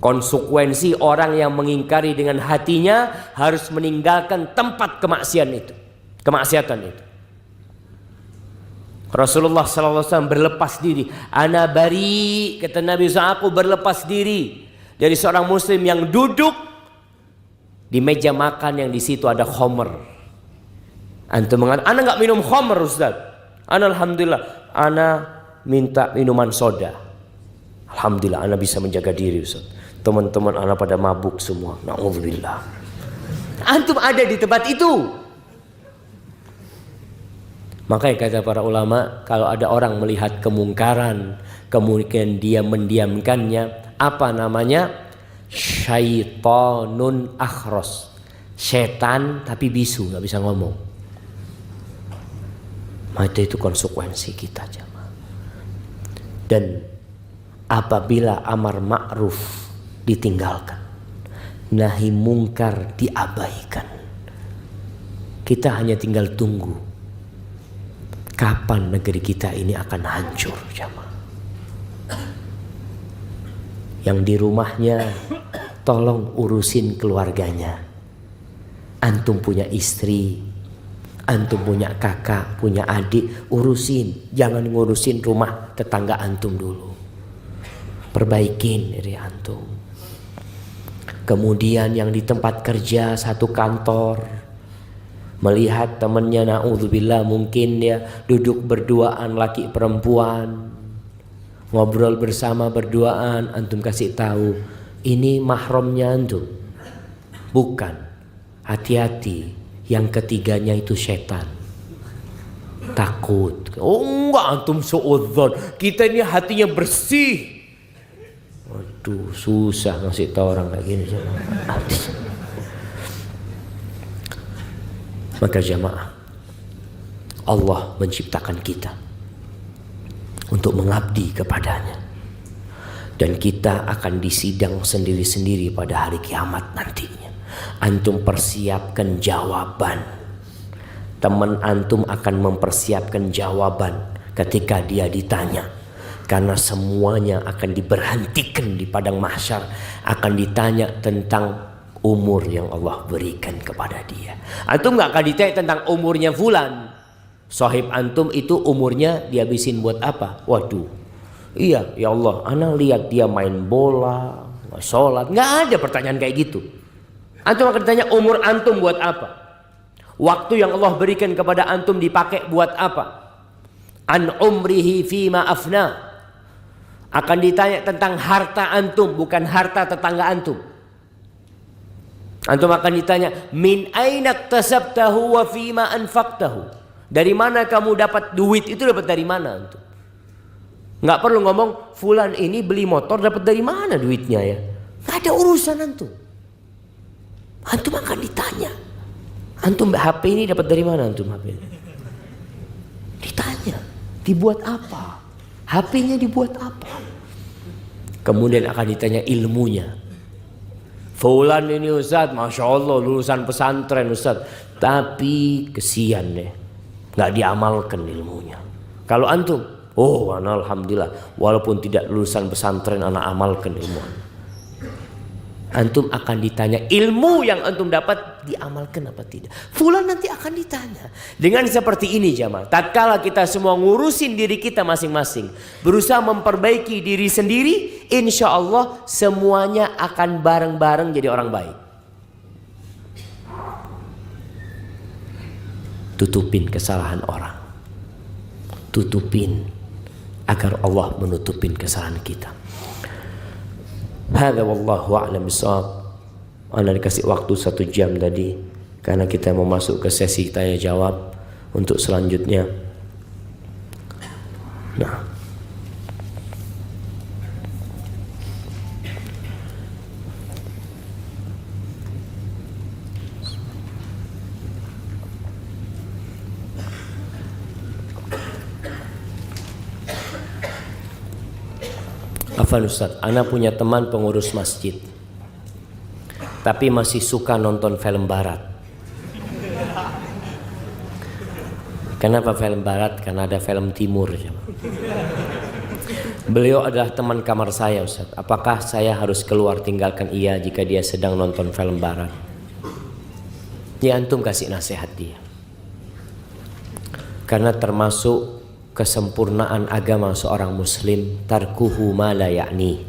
Konsekuensi orang yang mengingkari dengan hatinya harus meninggalkan tempat kemaksiatan itu. Rasulullah SAW berlepas diri. Ana bari, kata Nabi SAW, aku berlepas diri dari seorang muslim yang duduk di meja makan yang di situ ada khamr. Antum mengatakan, ana nggak minum khamr Ustaz. Ana alhamdulillah, ana minta minuman soda. Alhamdulillah, ana bisa menjaga diri Ustaz. Teman-teman ana pada mabuk semua. Na'udzubillah. Antum ada di tempat itu. Makanya kata para ulama, kalau ada orang melihat kemungkaran, kemudian dia mendiamkannya, apa namanya? Syaitonun akhros. Setan tapi bisu, nggak bisa ngomong. Maka itu konsekuensi kita jemaah. Dan apabila amar ma'ruf ditinggalkan, nahi mungkar diabaikan, kita hanya tinggal tunggu kapan negeri kita ini akan hancur jemaah. Yang di rumahnya tolong urusin keluarganya. Antum punya istri, antum punya kakak, punya adik, urusin. Jangan ngurusin rumah tetangga antum dulu. Perbaikin diri antum. Kemudian yang di tempat kerja satu kantor, melihat temannya na'udzubillah mungkin dia duduk berduaan laki perempuan, ngobrol bersama berduaan, antum kasih tahu ini mahramnya antum. Bukan. Hati-hati, yang ketiganya itu setan. Takut. Oh enggak, antum suudzon. Kita ini hatinya bersih. Waduh, susah ngasih tahu orang kayak gini. Maka jamaah, Allah menciptakan kita untuk mengabdi kepadanya. Dan kita akan disidang sendiri-sendiri pada hari kiamat nantinya. Antum persiapkan jawaban. Teman antum akan mempersiapkan jawaban ketika dia ditanya. Karena semuanya akan diberhentikan di padang mahsyar, akan ditanya tentang umur yang Allah berikan kepada dia. Antum gak akan ditanya tentang umurnya fulan. Sahib antum itu umurnya dihabisin buat apa? Waduh, iya ya Allah, ana lihat dia main bola, sholat. Gak ada pertanyaan kayak gitu. Antum akan ditanya umur antum buat apa? Waktu yang Allah berikan kepada antum dipakai buat apa? An umrihi fima afna. Akan ditanya tentang harta antum, bukan harta tetangga antum. Antum akan ditanya min aina iktasabtahu wa fima anfaqtahu. Dari mana kamu dapat duit itu, dapat dari mana antum? Nggak perlu ngomong fulan ini beli motor dapat dari mana duitnya ya. Nggak ada urusan antum. Antum akan ditanya. Antum HP ini dapat dari mana antum HP ini? Ditanya. Dibuat apa? HP-nya dibuat apa? Kemudian akan ditanya ilmunya. Fulan ini Ustaz, Masya Allah lulusan pesantren Ustaz, tapi kesian deh, nggak diamalkan ilmunya. Kalau antum, oh alhamdulillah, walaupun tidak lulusan pesantren anak amalkan ilmu. Antum akan ditanya ilmu yang antum dapat diamalkan apa tidak. Fulan nanti akan ditanya. Dengan seperti ini jamaah, tatkala kita semua ngurusin diri kita masing-masing, berusaha memperbaiki diri sendiri, insya Allah semuanya akan bareng-bareng jadi orang baik. Tutupin kesalahan orang, tutupin agar Allah menutupin kesalahan kita. Hadza wallahu a'lam bishawab. Anda dikasih waktu 1 jam tadi karena kita mau masuk ke sesi tanya jawab untuk selanjutnya. Nah, Afan Ustaz, ana punya teman pengurus masjid, tapi masih suka nonton film barat. Kenapa film barat? Karena ada film timur. Beliau adalah teman kamar saya, Ustaz. Apakah saya harus keluar tinggalkan ia jika dia sedang nonton film barat? Ya, antum kasih nasihat dia. Karena termasuk kesempurnaan agama seorang muslim, tarkuhu ma la ya'ni,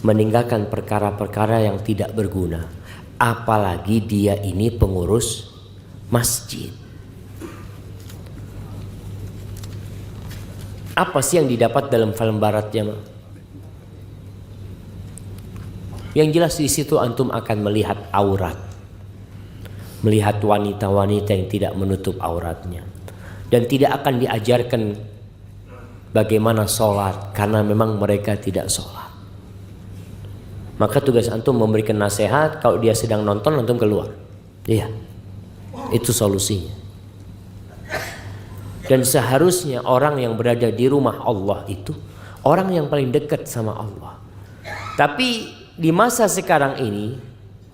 meninggalkan perkara-perkara yang tidak berguna. Apalagi dia ini pengurus masjid. Apa sih yang didapat dalam film barat, jemaah? Yang jelas di situ antum akan melihat aurat, melihat wanita-wanita yang tidak menutup auratnya, dan tidak akan diajarkan bagaimana sholat karena memang mereka tidak sholat. Maka tugas antum memberikan nasihat. Kalau dia sedang nonton, antum keluar. Iya, itu solusinya. Dan seharusnya orang yang berada di rumah Allah itu orang yang paling dekat sama Allah. Tapi di masa sekarang ini,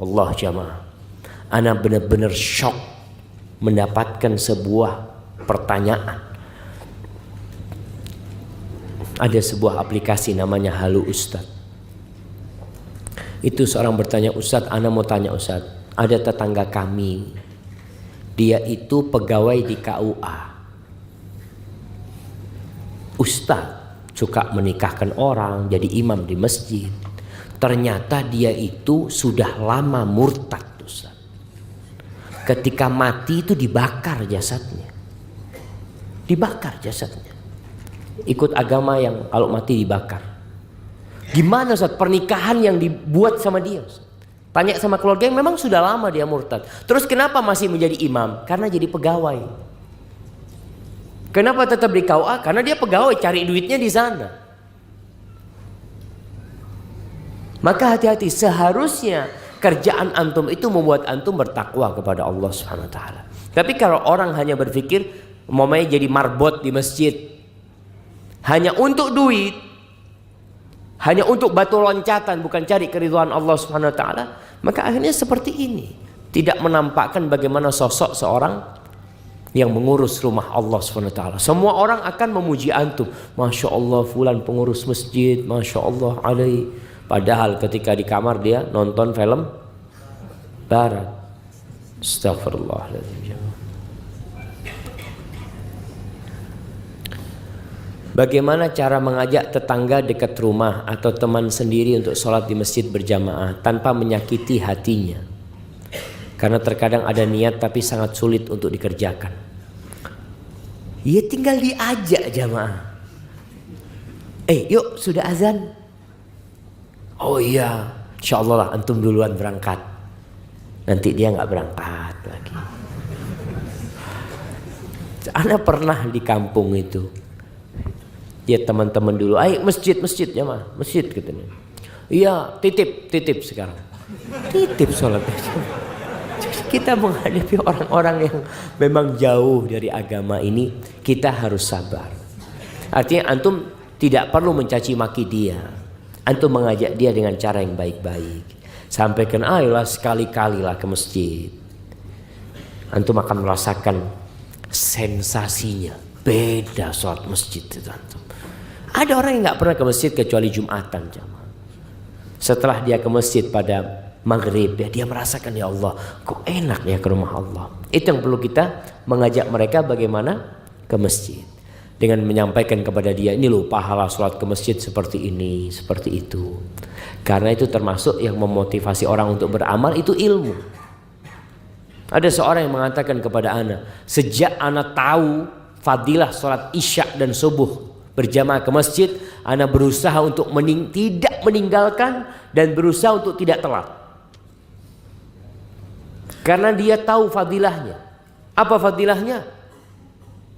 Allah jamaah, ana benar-benar shock mendapatkan sebuah pertanyaan. Ada sebuah aplikasi namanya Halo Ustaz. Itu seorang bertanya, Ustaz, ana mau tanya Ustaz, ada tetangga kami, dia itu pegawai di KUA, Ustaz, suka menikahkan orang, jadi imam di masjid. Ternyata dia itu sudah lama murtad, Ustaz. Ketika mati itu dibakar jasadnya. Dibakar jasadnya. Ikut agama yang kalau mati dibakar. Gimana, Ustaz, pernikahan yang dibuat sama dia, Ustaz? Tanya sama keluarga yang memang sudah lama dia murtad. Terus kenapa masih menjadi imam? Karena jadi pegawai. Kenapa tetap di KUA? Karena dia pegawai, cari duitnya di sana. Maka hati-hati, seharusnya kerjaan antum itu membuat antum bertakwa kepada Allah Subhanahu wa taala. Tapi kalau orang hanya berpikir umpamanya jadi marbot di masjid hanya untuk duit, hanya untuk batu loncatan, bukan cari keridhaan Allah Subhanahu wa taala, maka akhirnya seperti ini. Tidak menampakkan bagaimana sosok seorang yang mengurus rumah Allah SWT. Semua orang akan memuji antum. Masya Allah fulan pengurus masjid, Masya Allah alaihi. Padahal ketika di kamar dia nonton film barat. Astagfirullahaladzim. Bagaimana cara mengajak tetangga dekat rumah atau teman sendiri untuk sholat di masjid berjamaah tanpa menyakiti hatinya? Karena terkadang ada niat tapi sangat sulit untuk dikerjakan. Ya tinggal diajak jamaah. Yuk sudah azan. Oh iya, insya Allah lah antum duluan berangkat. Nanti dia nggak berangkat lagi. Ana pernah di kampung itu. Ya teman-teman dulu, ayo masjid jamaah, masjid katanya. Iya titip sekarang. Titip sholat. Kita menghadapi orang-orang yang memang jauh dari agama ini, kita harus sabar. Artinya antum tidak perlu mencaci maki dia. Antum mengajak dia dengan cara yang baik-baik. Sampaikan, ayolah sekali-kalilah ke masjid. Antum akan merasakan sensasinya. Beda sholat masjid itu antum. Ada orang yang nggak pernah ke masjid kecuali Jumatan jamaah. Setelah dia ke masjid pada maghrib, dia merasakan, ya Allah, kok enak ya ke rumah Allah. Itu yang perlu kita mengajak mereka bagaimana ke masjid. Dengan menyampaikan kepada dia, ini loh pahala sholat ke masjid seperti ini, seperti itu. Karena itu termasuk yang memotivasi orang untuk beramal itu ilmu. Ada seorang yang mengatakan kepada ana, sejak ana tahu fadilah sholat isya dan subuh berjamaah ke masjid, ana berusaha untuk tidak meninggalkan dan berusaha untuk tidak telat. Karena dia tahu fadilahnya. Apa fadilahnya?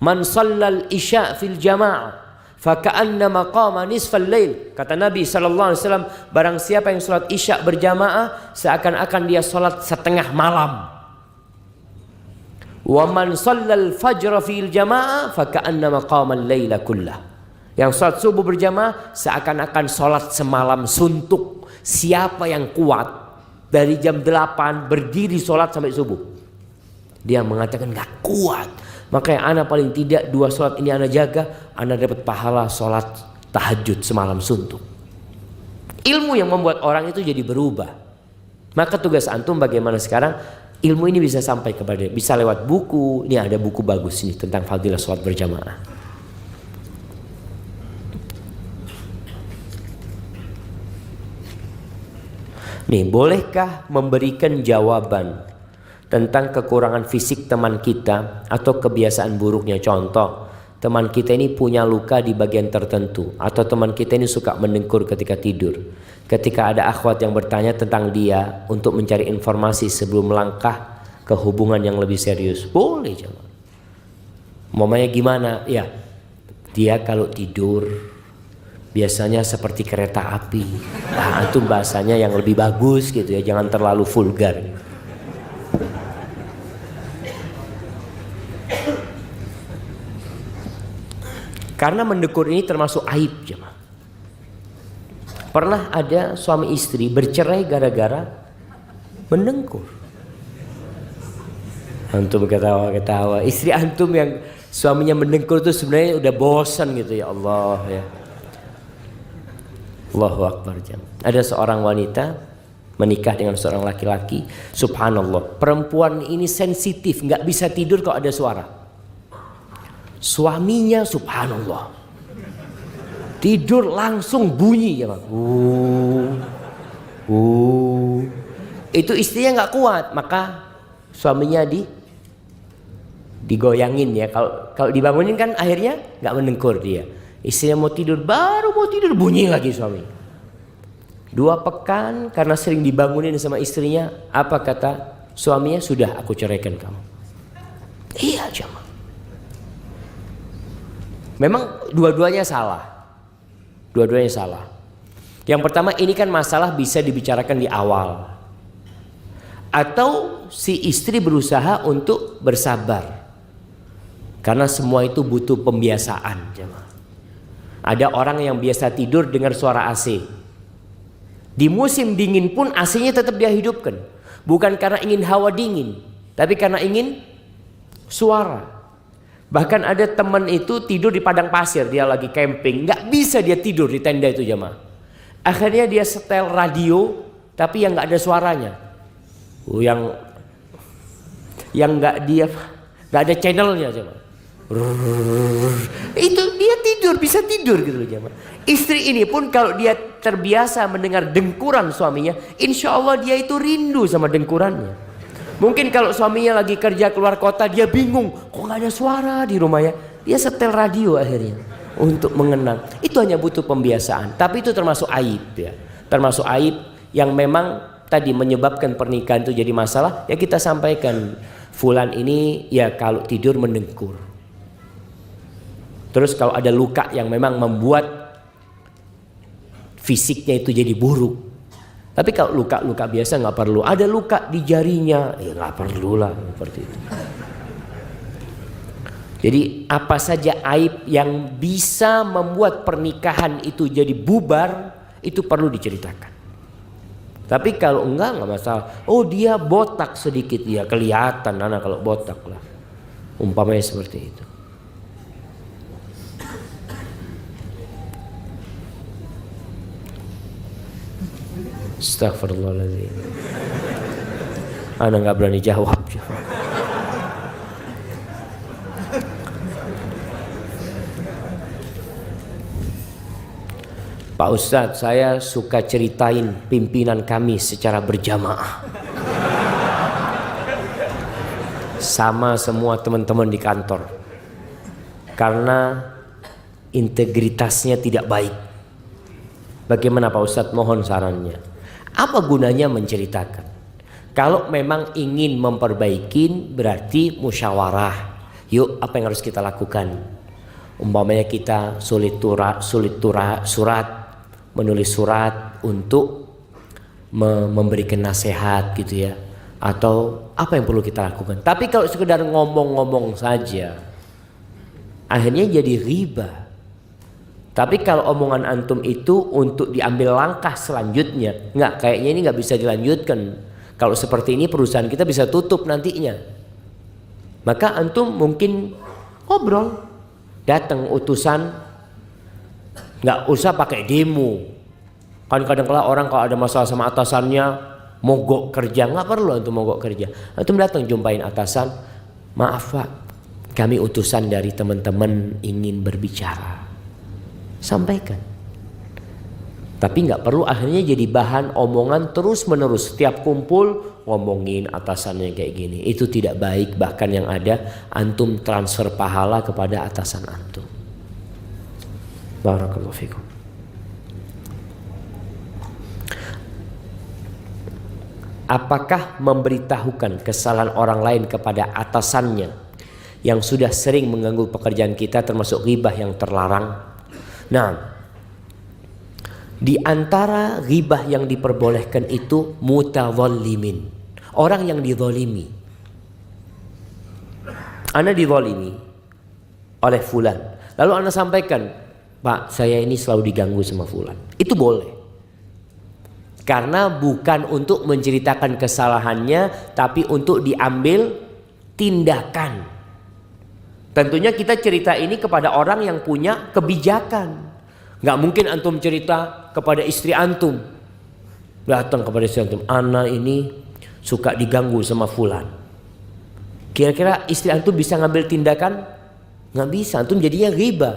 Man shallal isya fil jamaah faka'annama qama nisfal lail. Kata Nabi SAW, barang siapa yang sholat isya berjamaah seakan-akan dia sholat setengah malam. Wa man shallal fajr fil jamaah faka'annama qama al-laila kullah. Yang sholat subuh berjamaah seakan-akan sholat semalam suntuk. Siapa yang kuat dari jam 8 berdiri sholat sampai subuh? Dia mengatakan gak kuat. Makanya ana paling tidak 2 sholat ini ana jaga, ana dapat pahala sholat tahajud semalam suntuk. Ilmu yang membuat orang itu jadi berubah. Maka tugas antum bagaimana sekarang ilmu ini bisa sampai kepada, bisa lewat buku. Ini ada buku bagus nih tentang fadilah sholat berjamaah. Nih, bolehkah memberikan jawaban tentang kekurangan fisik teman kita atau kebiasaan buruknya? Contoh, teman kita ini punya luka di bagian tertentu, atau teman kita ini suka mendengkur ketika tidur. Ketika ada akhwat yang bertanya tentang dia untuk mencari informasi sebelum melangkah ke hubungan yang lebih serius, boleh jemaah. Mamanya gimana? Ya, dia kalau tidur biasanya seperti kereta api. Nah, itu bahasanya yang lebih bagus gitu ya, jangan terlalu vulgar. Karena mendengkur ini termasuk aib jemaah. Pernah ada suami istri bercerai gara-gara mendengkur. Antum ketawa-ketawa. Istri antum yang suaminya mendengkur itu sebenarnya udah bosan gitu, ya Allah ya. Allahu Akbar jemaah. Ada seorang wanita menikah dengan seorang laki-laki. Subhanallah, perempuan ini sensitif, nggak bisa tidur kalau ada suara. Suaminya subhanallah tidur langsung bunyi ya bang. Itu istrinya nggak kuat, maka suaminya digoyangin ya. Kalau dibangunin kan akhirnya nggak mendengkur dia. Istrinya mau tidur, baru mau tidur bunyi lagi suami. 2 pekan karena sering dibangunin sama istrinya. Apa kata suaminya? Sudah, aku ceraikan kamu. Iya jemaah. Memang dua-duanya salah. Dua-duanya salah. Yang pertama, ini kan masalah bisa dibicarakan di awal. Atau si istri berusaha untuk bersabar. Karena semua itu butuh pembiasaan jemaah. Ada orang yang biasa tidur dengar suara AC. Di musim dingin pun AC-nya tetap dia hidupkan. Bukan karena ingin hawa dingin, tapi karena ingin suara. Bahkan ada teman itu tidur di padang pasir, dia lagi camping, nggak bisa dia tidur di tenda itu jemaah. Akhirnya dia setel radio, tapi yang nggak ada suaranya. Yang nggak ada channelnya jemaah. Itu dia tidur, bisa tidur gitu loh jemaah. Istri ini pun kalau dia terbiasa mendengar dengkuran suaminya, insya Allah dia itu rindu sama dengkurannya. Mungkin kalau suaminya lagi kerja keluar kota, dia bingung, kok nggak ada suara di rumahnya. Dia setel radio akhirnya untuk mengenang. Itu hanya butuh pembiasaan. Tapi itu termasuk aib ya. Termasuk aib yang memang tadi menyebabkan pernikahan itu jadi masalah. Ya kita sampaikan, fulan ini ya kalau tidur mendengkur. Terus kalau ada luka yang memang membuat fisiknya itu jadi buruk. Tapi kalau luka-luka biasa nggak perlu. Ada luka di jarinya, ya nggak perlu lah seperti itu. Jadi apa saja aib yang bisa membuat pernikahan itu jadi bubar, itu perlu diceritakan. Tapi kalau enggak masalah. Oh dia botak sedikit, ya kelihatan anak kalau botak lah. Umpamanya seperti itu. Astagfirullahaladzim. Ana nggak berani jawab. Pak Ustadz, saya suka ceritain pimpinan kami secara berjamaah sama semua teman-teman di kantor karena integritasnya tidak baik. Bagaimana Pak Ustadz? Mohon sarannya. Apa gunanya menceritakan? Kalau memang ingin memperbaiki, berarti musyawarah. Yuk, apa yang harus kita lakukan? Umpamanya kita menulis surat untuk memberikan nasihat gitu ya. Atau apa yang perlu kita lakukan? Tapi kalau sekedar ngomong-ngomong saja, akhirnya jadi riba. Tapi kalau omongan antum itu untuk diambil langkah selanjutnya, kayaknya ini nggak bisa dilanjutkan. Kalau seperti ini perusahaan kita bisa tutup nantinya. Maka antum mungkin ngobrol, datang utusan Nggak usah pakai demo. Kan kadang-kala orang kalau ada masalah sama atasannya mogok kerja, nggak perlu untuk mogok kerja. Antum datang jumpain atasan, maaf Pak, kami utusan dari teman-teman ingin berbicara. Sampaikan. Tapi nggak perlu akhirnya jadi bahan omongan terus menerus. Setiap kumpul ngomongin atasannya kayak gini. Itu tidak baik, bahkan yang ada antum transfer pahala kepada atasan antum. Barakallahu fikum. Apakah memberitahukan kesalahan orang lain kepada atasannya yang sudah sering mengganggu pekerjaan kita termasuk ghibah yang terlarang? Nah, di antara ghibah yang diperbolehkan itu mutadzallimin, orang yang dizalimi. Ana dizalimi oleh fulan, lalu ana sampaikan, Pak, saya ini selalu diganggu sama fulan. Itu boleh. Karena bukan untuk menceritakan kesalahannya, tapi untuk diambil tindakan. Tentunya kita cerita ini kepada orang yang punya kebijakan. Nggak mungkin antum cerita kepada istri antum. Datang kepada istri antum, ana ini suka diganggu sama fulan. Kira-kira istri antum bisa ngambil tindakan? Nggak bisa, antum jadinya ghibah.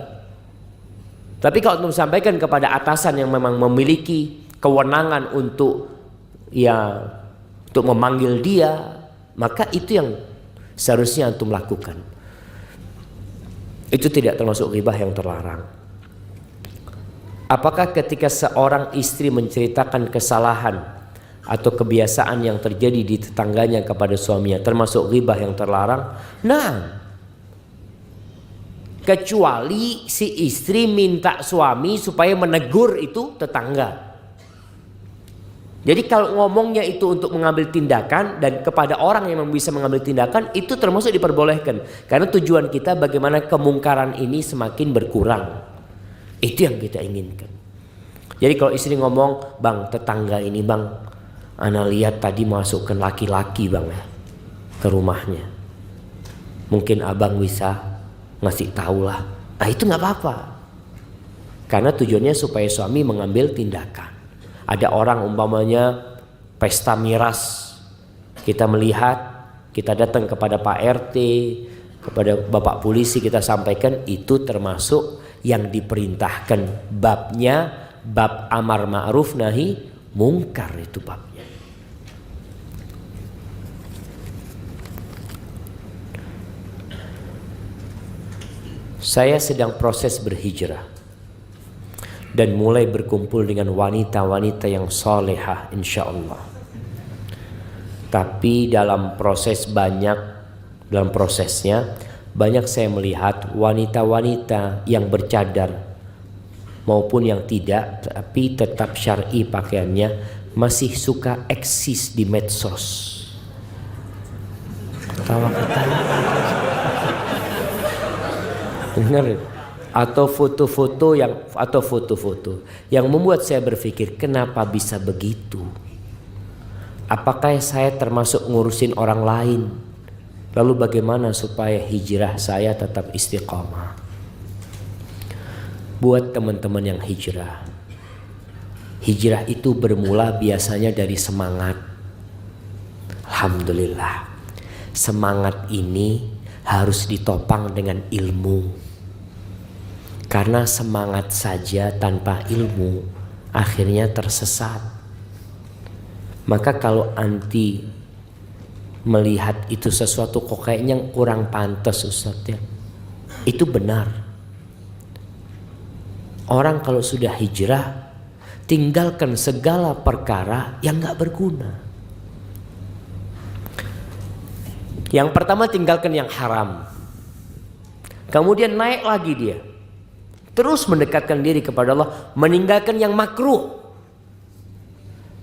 Tapi kalau antum sampaikan kepada atasan yang memang memiliki kewenangan untuk memanggil dia, maka itu yang seharusnya antum lakukan. Itu tidak termasuk ghibah yang terlarang. Apakah ketika seorang istri menceritakan kesalahan atau kebiasaan yang terjadi di tetangganya kepada suaminya termasuk ghibah yang terlarang? Nah, kecuali si istri minta suami supaya menegur itu tetangga. Jadi kalau ngomongnya itu untuk mengambil tindakan dan kepada orang yang bisa mengambil tindakan, itu termasuk diperbolehkan. Karena tujuan kita bagaimana kemungkaran ini semakin berkurang. Itu yang kita inginkan. Jadi kalau istri ngomong, Bang, tetangga ini Bang, ana lihat tadi masukkan laki-laki Bang ya ke rumahnya. Mungkin abang bisa ngasih tahu lah. Nah itu nggak apa-apa. Karena tujuannya supaya suami mengambil tindakan. Ada orang umpamanya pesta miras, kita melihat, kita datang kepada Pak RT, kepada Bapak Polisi, kita sampaikan itu termasuk yang diperintahkan babnya, bab amar ma'ruf nahi mungkar itu babnya. Saya sedang proses berhijrah dan mulai berkumpul dengan wanita-wanita yang solehah insyaallah. Tapi dalam prosesnya banyak saya melihat wanita-wanita yang bercadar maupun yang tidak, tapi tetap syar'i pakaiannya, masih suka eksis di medsos. Ketawa-ketawa. Dengar ya? Atau foto-foto yang membuat saya berpikir, kenapa bisa begitu? Apakah saya termasuk ngurusin orang lain? Lalu bagaimana supaya hijrah saya tetap istiqamah? Buat teman-teman yang hijrah itu bermula biasanya dari semangat. Alhamdulillah, semangat ini harus ditopang dengan ilmu. Karena semangat saja tanpa ilmu akhirnya tersesat. Maka kalau anti melihat itu sesuatu kok kayaknya kurang pantas Ustaz ya, itu benar. Orang kalau sudah hijrah, tinggalkan segala perkara yang gak berguna. Yang pertama, tinggalkan yang haram. Kemudian naik lagi dia, terus mendekatkan diri kepada Allah, meninggalkan yang makruh.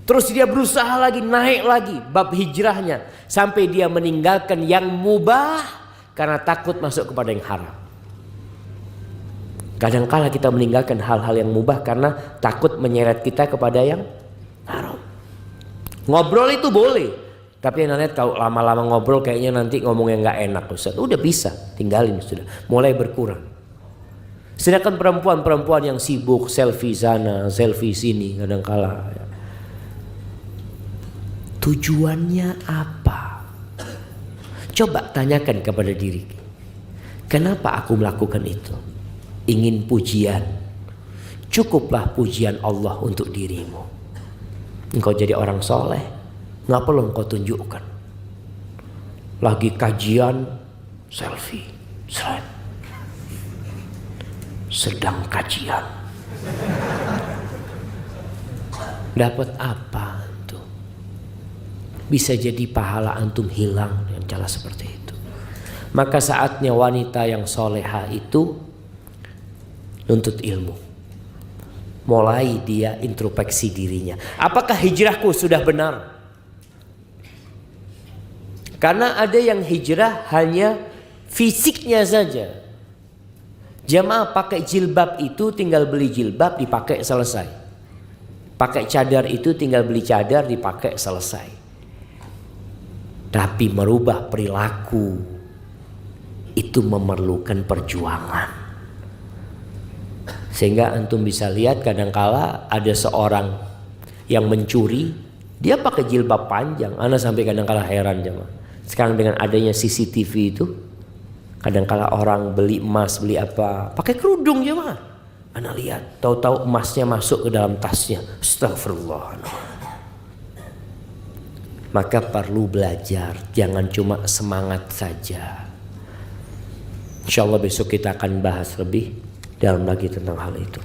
Terus dia berusaha lagi, naik lagi bab hijrahnya sampai dia meninggalkan yang mubah karena takut masuk kepada yang haram. Kadang-kala kita meninggalkan hal-hal yang mubah karena takut menyeret kita kepada yang haram. Ngobrol itu boleh, tapi yang lihat kalau lama-lama ngobrol kayaknya nanti ngomong yang nggak enak Ustaz. Udah bisa, tinggalin sudah, mulai berkurang. Sedangkan perempuan-perempuan yang sibuk selfie sana, selfie sini kadangkala. Tujuannya apa? Coba tanyakan kepada diri. Kenapa aku melakukan itu? Ingin pujian. Cukuplah pujian Allah untuk dirimu. Engkau jadi orang soleh, nggak perlu engkau tunjukkan. Lagi kajian, selfie, sedang kajian. Dapat apa itu? Bisa jadi pahala antum hilang dengan cara seperti itu. Maka saatnya wanita yang soleha itu nuntut ilmu. Mulai dia introspeksi dirinya. Apakah hijrahku sudah benar? Karena ada yang hijrah hanya fisiknya saja. Jamaah pakai jilbab itu tinggal beli jilbab dipakai selesai. Pakai cadar itu tinggal beli cadar dipakai selesai. Tapi merubah perilaku itu memerlukan perjuangan. Sehingga antum bisa lihat kadangkala ada seorang yang mencuri, dia pakai jilbab panjang. Ana sampai kadangkala heran jemaah. Sekarang dengan adanya CCTV itu, kadangkala orang beli emas, beli apa, pakai kerudung jemaah. Ana lihat, tahu-tahu emasnya masuk ke dalam tasnya. Astagfirullah. Maka perlu belajar, jangan cuma semangat saja. Insyaallah besok kita akan bahas lebih dalam lagi tentang hal itu.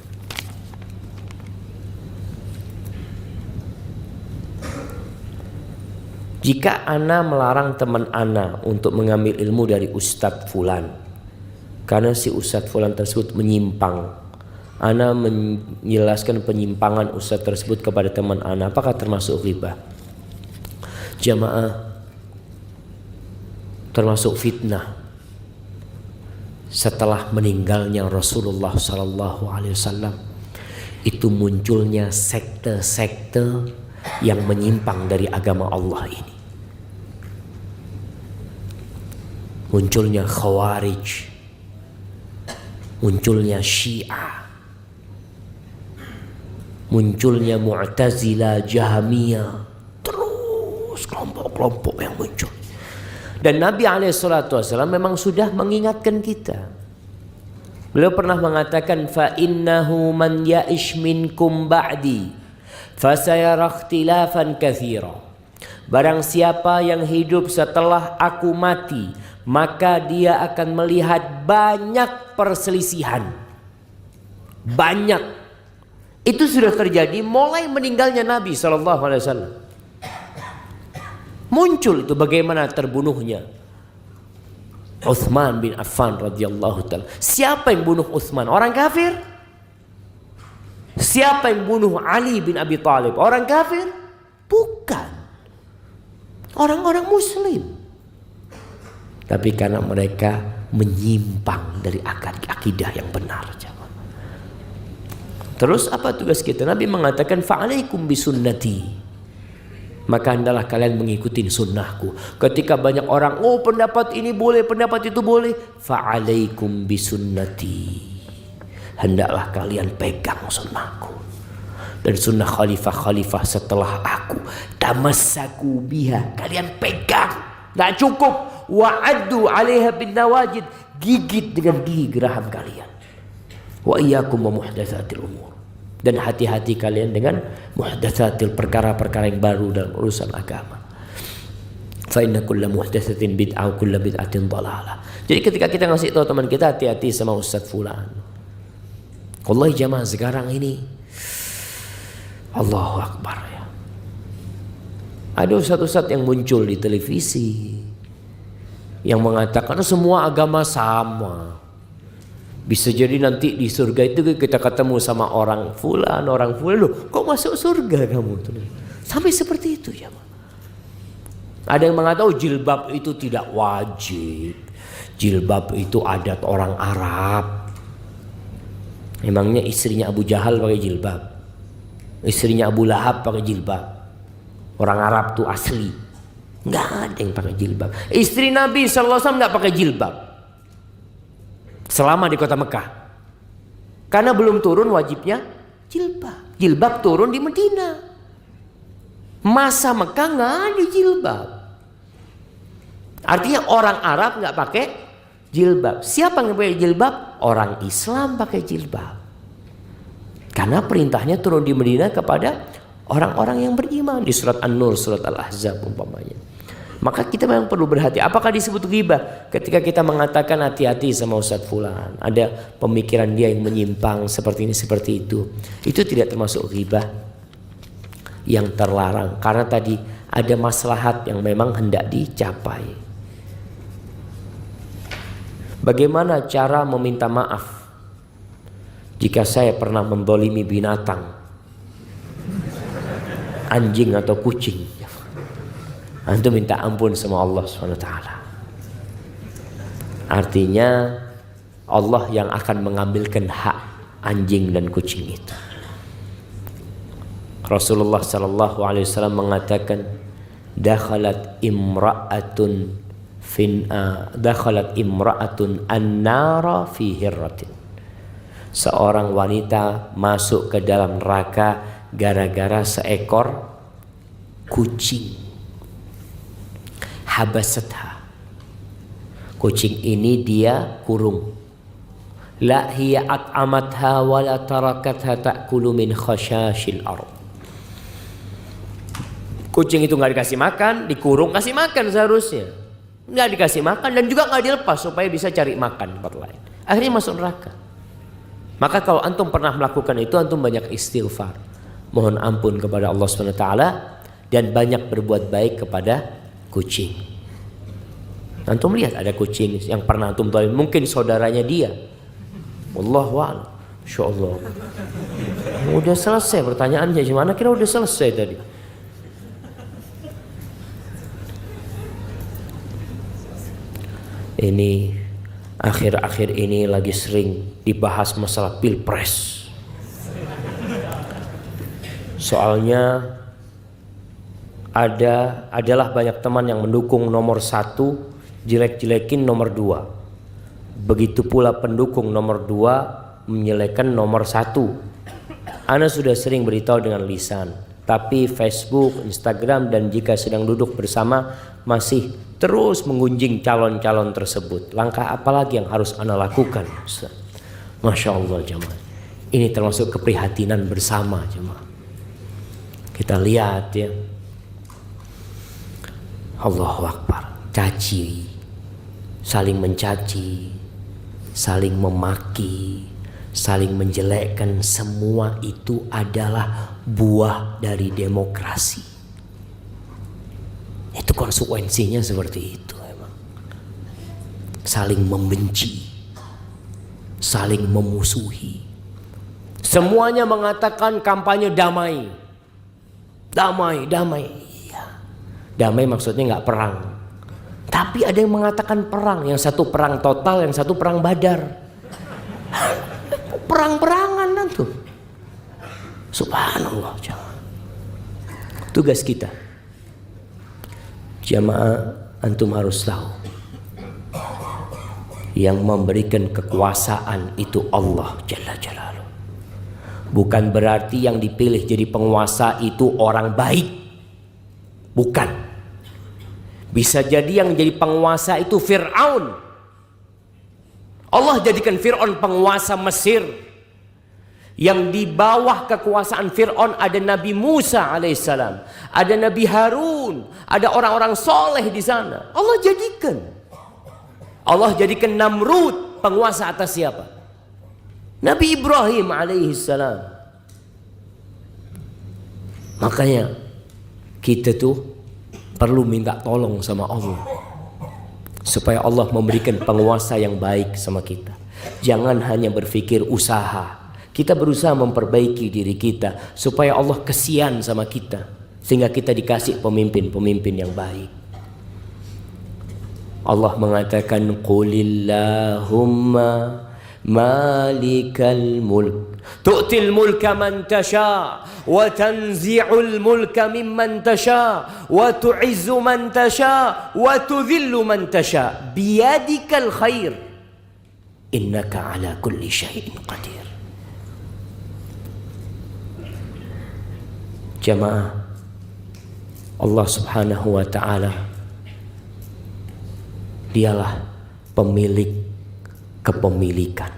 Jika ana melarang teman ana untuk mengambil ilmu dari Ustadz Fulan, karena si Ustadz Fulan tersebut menyimpang, ana menjelaskan penyimpangan Ustadz tersebut kepada teman ana, apakah termasuk ghibah? Jamaah, termasuk fitnah. Setelah meninggalnya Rasulullah SAW, itu munculnya sekte-sekte yang menyimpang dari agama Allah ini. Munculnya Khawarij, munculnya Syiah, munculnya Mu'tazilah, Jahmiyah, terus kelompok-kelompok yang muncul. Dan Nabi SAW memang sudah mengingatkan kita. Beliau pernah mengatakan, fa innahu man ya'ish minkum ba'di fasayara ikhtilafan katsira. Barang siapa yang hidup setelah aku mati, maka dia akan melihat banyak perselisihan. Banyak. Itu sudah terjadi mulai meninggalnya Nabi SAW. Muncul itu bagaimana terbunuhnya Utsman bin Affan radhiyallahu taala. Siapa yang bunuh Utsman? Orang kafir? Siapa yang bunuh Ali bin Abi Thalib? Orang kafir? Bukan. Orang-orang muslim. Tapi karena mereka menyimpang dari akidah yang benar. Terus apa tugas kita? Nabi mengatakan fa'alaikum bisunnati. Maka hendaklah kalian mengikuti sunnahku. Ketika banyak orang, oh pendapat ini boleh, pendapat itu boleh, fa'alaikum bisunnati. Hendaklah kalian pegang sunnahku. Dan sunnah khalifah-khalifah setelah aku. Tamassaku biha. Kalian pegang. Tidak cukup. Wa'addu alaiha bin nawajid. Gigit dengan gigi geraham kalian. Wa iyyakum wa muhdatsatil umur. Dan hati-hati kalian dengan muhdatsatil, perkara-perkara yang baru dalam urusan agama. Fa inna kulla muhdatsatin bid'ah wa kulla bid'atin dhalalah. Jadi ketika kita ngasih tahu teman kita, hati-hati sama Ustadz Fulan. Wallahi jamaah sekarang ini Allahu Akbar ya. Ada ustadz-ustadz yang muncul di televisi yang mengatakan semua agama sama. Bisa jadi nanti di surga itu kita ketemu sama orang fulan, loh, kok masuk surga kamu? Sampai seperti itu ya. Ada yang mengatakan jilbab itu tidak wajib. Jilbab itu adat orang Arab. Emangnya istrinya Abu Jahal pakai jilbab? Istrinya Abu Lahab pakai jilbab? Orang Arab tuh asli. Nggak ada yang pakai jilbab. Istri Nabi SAW nggak pakai jilbab selama di kota Mekah. Karena belum turun wajibnya jilbab. Jilbab turun di Medina. Masa Mekah nggak ada jilbab. Artinya orang Arab nggak pakai jilbab. Siapa yang pakai jilbab? Orang Islam pakai jilbab. Karena perintahnya turun di Medina kepada orang-orang yang beriman di surat An-Nur, surat Al-Ahzab umpamanya. Maka kita memang perlu berhati. Apakah disebut ghibah? Ketika kita mengatakan hati-hati sama Ustadz Fulan, ada pemikiran dia yang menyimpang seperti ini seperti itu tidak termasuk ghibah yang terlarang. Karena tadi ada maslahat yang memang hendak dicapai. Bagaimana cara meminta maaf jika saya pernah mendolimi binatang, anjing atau kucing? Antum minta ampun sama Allah SWT. Artinya Allah yang akan mengambilkan hak anjing dan kucing itu. Rasulullah SAW mengatakan, dakhalat imra'atun an-nara fi hirratin. Seorang wanita masuk ke dalam neraka gara-gara seekor kucing. Habasatha. Kucing ini dia kurung. La hiya at'amatha wa la tarakatha ta'kulu min khashashil ard. Kucing itu nggak dikasih makan, dikurung, kasih makan seharusnya. Nggak dikasih makan dan juga nggak dilepas supaya bisa cari makan tempat lain. Akhirnya masuk neraka. Maka kalau antum pernah melakukan itu, antum banyak istighfar, mohon ampun kepada Allah SWT, dan banyak berbuat baik kepada kucing. Antum lihat ada kucing yang pernah antum tahu, mungkin saudaranya dia. Wallahu a'lam. Insyaallah. Udah selesai pertanyaannya, gimana kira udah selesai tadi. Ini akhir-akhir ini lagi sering dibahas masalah pilpres. Soalnya adalah banyak teman yang mendukung nomor 1, jelek-jelekin nomor 2. Begitu pula pendukung nomor 2 menyelekan nomor 1. Ana sudah sering beritahu dengan lisan, tapi Facebook, Instagram, dan jika sedang duduk bersama masih terus menggunjing calon-calon tersebut. Langkah apa lagi yang harus ana lakukan? Masya Allah jemaah, ini termasuk keprihatinan bersama jemaah. Kita lihat ya, Allahu Akbar, caci, saling mencaci, saling memaki, saling menjelekkan, semua itu adalah buah dari demokrasi. Itu konsekuensinya seperti itu emang. Saling membenci, saling memusuhi. Semuanya mengatakan kampanye damai. Damai, damai. Iya. Damai maksudnya nggak perang. Tapi ada yang mengatakan perang, yang satu perang total, yang satu perang Badar. Perang-perangan tuh. Subhanallah. Tugas kita, jamaah, antum harus tahu, yang memberikan kekuasaan itu Allah Jalla Jalaluh. Bukan berarti yang dipilih jadi penguasa itu orang baik. Bukan. Bisa jadi yang jadi penguasa itu Fir'aun. Allah jadikan Fir'aun penguasa Mesir. Yang di bawah kekuasaan Fir'aun ada Nabi Musa alaihissalam, ada Nabi Harun, ada orang-orang soleh di sana. Allah jadikan Namrud penguasa atas siapa? Nabi Ibrahim alaihissalam. Makanya kita tuh perlu minta tolong sama Allah supaya Allah memberikan penguasa yang baik sama kita. Jangan hanya berpikir usaha. Kita berusaha memperbaiki diri kita supaya Allah kesian sama kita, sehingga kita dikasih pemimpin-pemimpin yang baik. Allah mengatakan, Qulillahumma malikal mulk tu'til mulka man tasha wa tanzi'ul mulka mimman tasha wa tu'izzu man tasha wa tudhillu man tasha biyadikal khair innaka ala kulli syai'in qadir. Jamaah, Allah Subhanahu wa ta'ala dialah pemilik kepemilikan.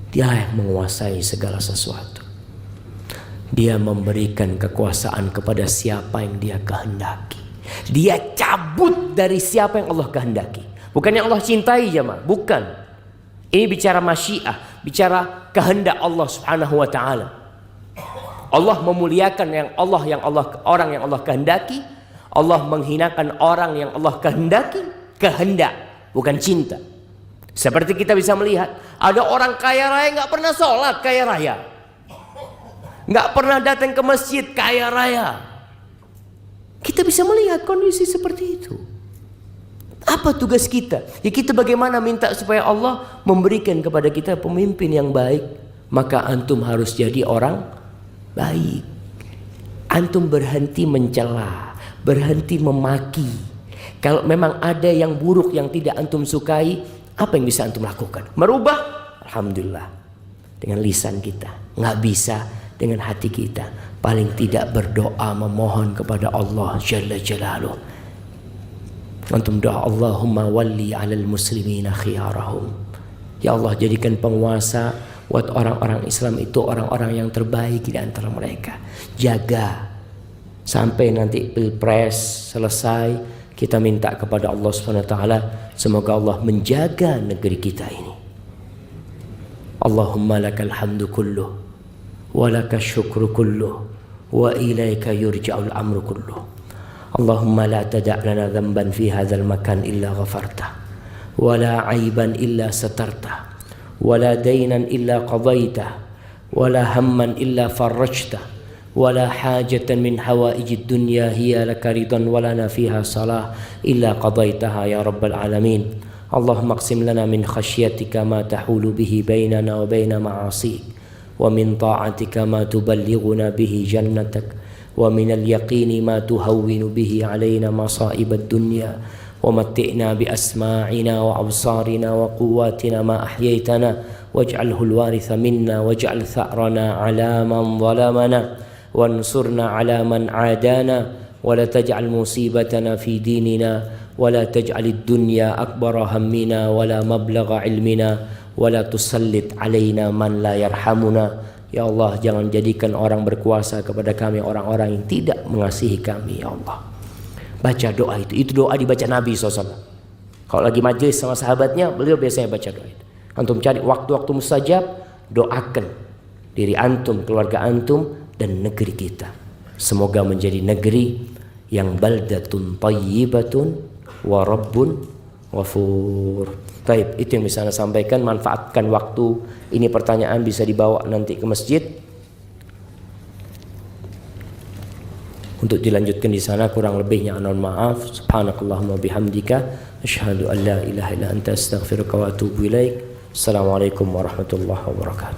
Dialah yang menguasai segala sesuatu. Dia memberikan kekuasaan kepada siapa yang dia kehendaki. Dia cabut dari siapa yang Allah kehendaki. Bukan yang Allah cintai, jemaah, bukan. Ini bicara masyiah, bicara kehendak Allah Subhanahu wa ta'ala. Allah memuliakan orang yang Allah kehendaki. Allah menghinakan orang yang Allah kehendaki. Kehendak, bukan cinta. Seperti kita bisa melihat, ada orang kaya raya nggak pernah sholat, kaya raya, nggak pernah datang ke masjid, kaya raya. Kita bisa melihat kondisi seperti itu. Apa tugas kita? Ya kita bagaimana minta supaya Allah memberikan kepada kita pemimpin yang baik. Maka antum harus jadi orang baik. Antum berhenti mencela, berhenti memaki. Kalau memang ada yang buruk yang tidak antum sukai, apa yang bisa antum lakukan? Merubah? Alhamdulillah. Dengan lisan kita. Nggak bisa dengan hati kita. Paling tidak berdoa memohon kepada Allah Jalla Jalaluh. Antum doa, Allahumma walli alal muslimina khiyarahum. Ya Allah, jadikan penguasa buat orang-orang Islam itu orang-orang yang terbaik di antara mereka. Jaga sampai nanti pilpres selesai. Kita minta kepada Allah Subhanahu wa ta'ala, semoga Allah menjaga negeri kita ini. Allahumma lakal hamdu kulluh wa lakal syukru kulluh wa ilaika yurja'ul amru kulluh. Allahumma la tada' lana dhanban fi hadzal makan illa ghafartah wa la 'aiban illa satartah wa la daynan illa qadaitah wa la hamman illa farajtah ولا حاجة من حوائج الدنيا هي لك رضا ولنا فيها صلاح إلا قضيتها يا رب العالمين. اللهم اقسم لنا من خشيتك ما تحول به بيننا وبين معاصيك ومن طاعتك ما تبلغنا به جنتك ومن اليقين ما تهون به علينا مصائب الدنيا ومتئنا بأسماعنا وأبصارنا وقواتنا ما أحييتنا واجعله الوارث منا واجعل ثأرنا على من ظلمنا وانصرنا على من عادانا ولا تجعل مصيبتنا في ديننا ولا تجعل الدنيا أكبر همنا ولا مبلغ علمنا ولا تسلط علينا من لا يرحمنا. Ya Allah, jangan jadikan orang berkuasa kepada kami orang-orang yang tidak mengasihi kami, ya Allah. Baca doa itu doa dibaca Nabi SAW. Kalau lagi majelis sama sahabatnya, beliau biasanya baca doa itu. Antum cari waktu-waktu mustajab, doakan diri antum, keluarga antum, dan negeri kita. Semoga menjadi negeri yang baldatun tayyibatun wa rabbun ghafur. Taib, itu yang bisa Anda sampaikan. Manfaatkan waktu ini, pertanyaan bisa dibawa nanti ke masjid untuk dilanjutkan di sana. Kurang lebihnya mohon maaf. Subhanakallahumma bihamdika asyhadu an la ilaha illa anta astaghfiruka wa atubu ilaik. Assalamualaikum warahmatullahi wabarakatuh.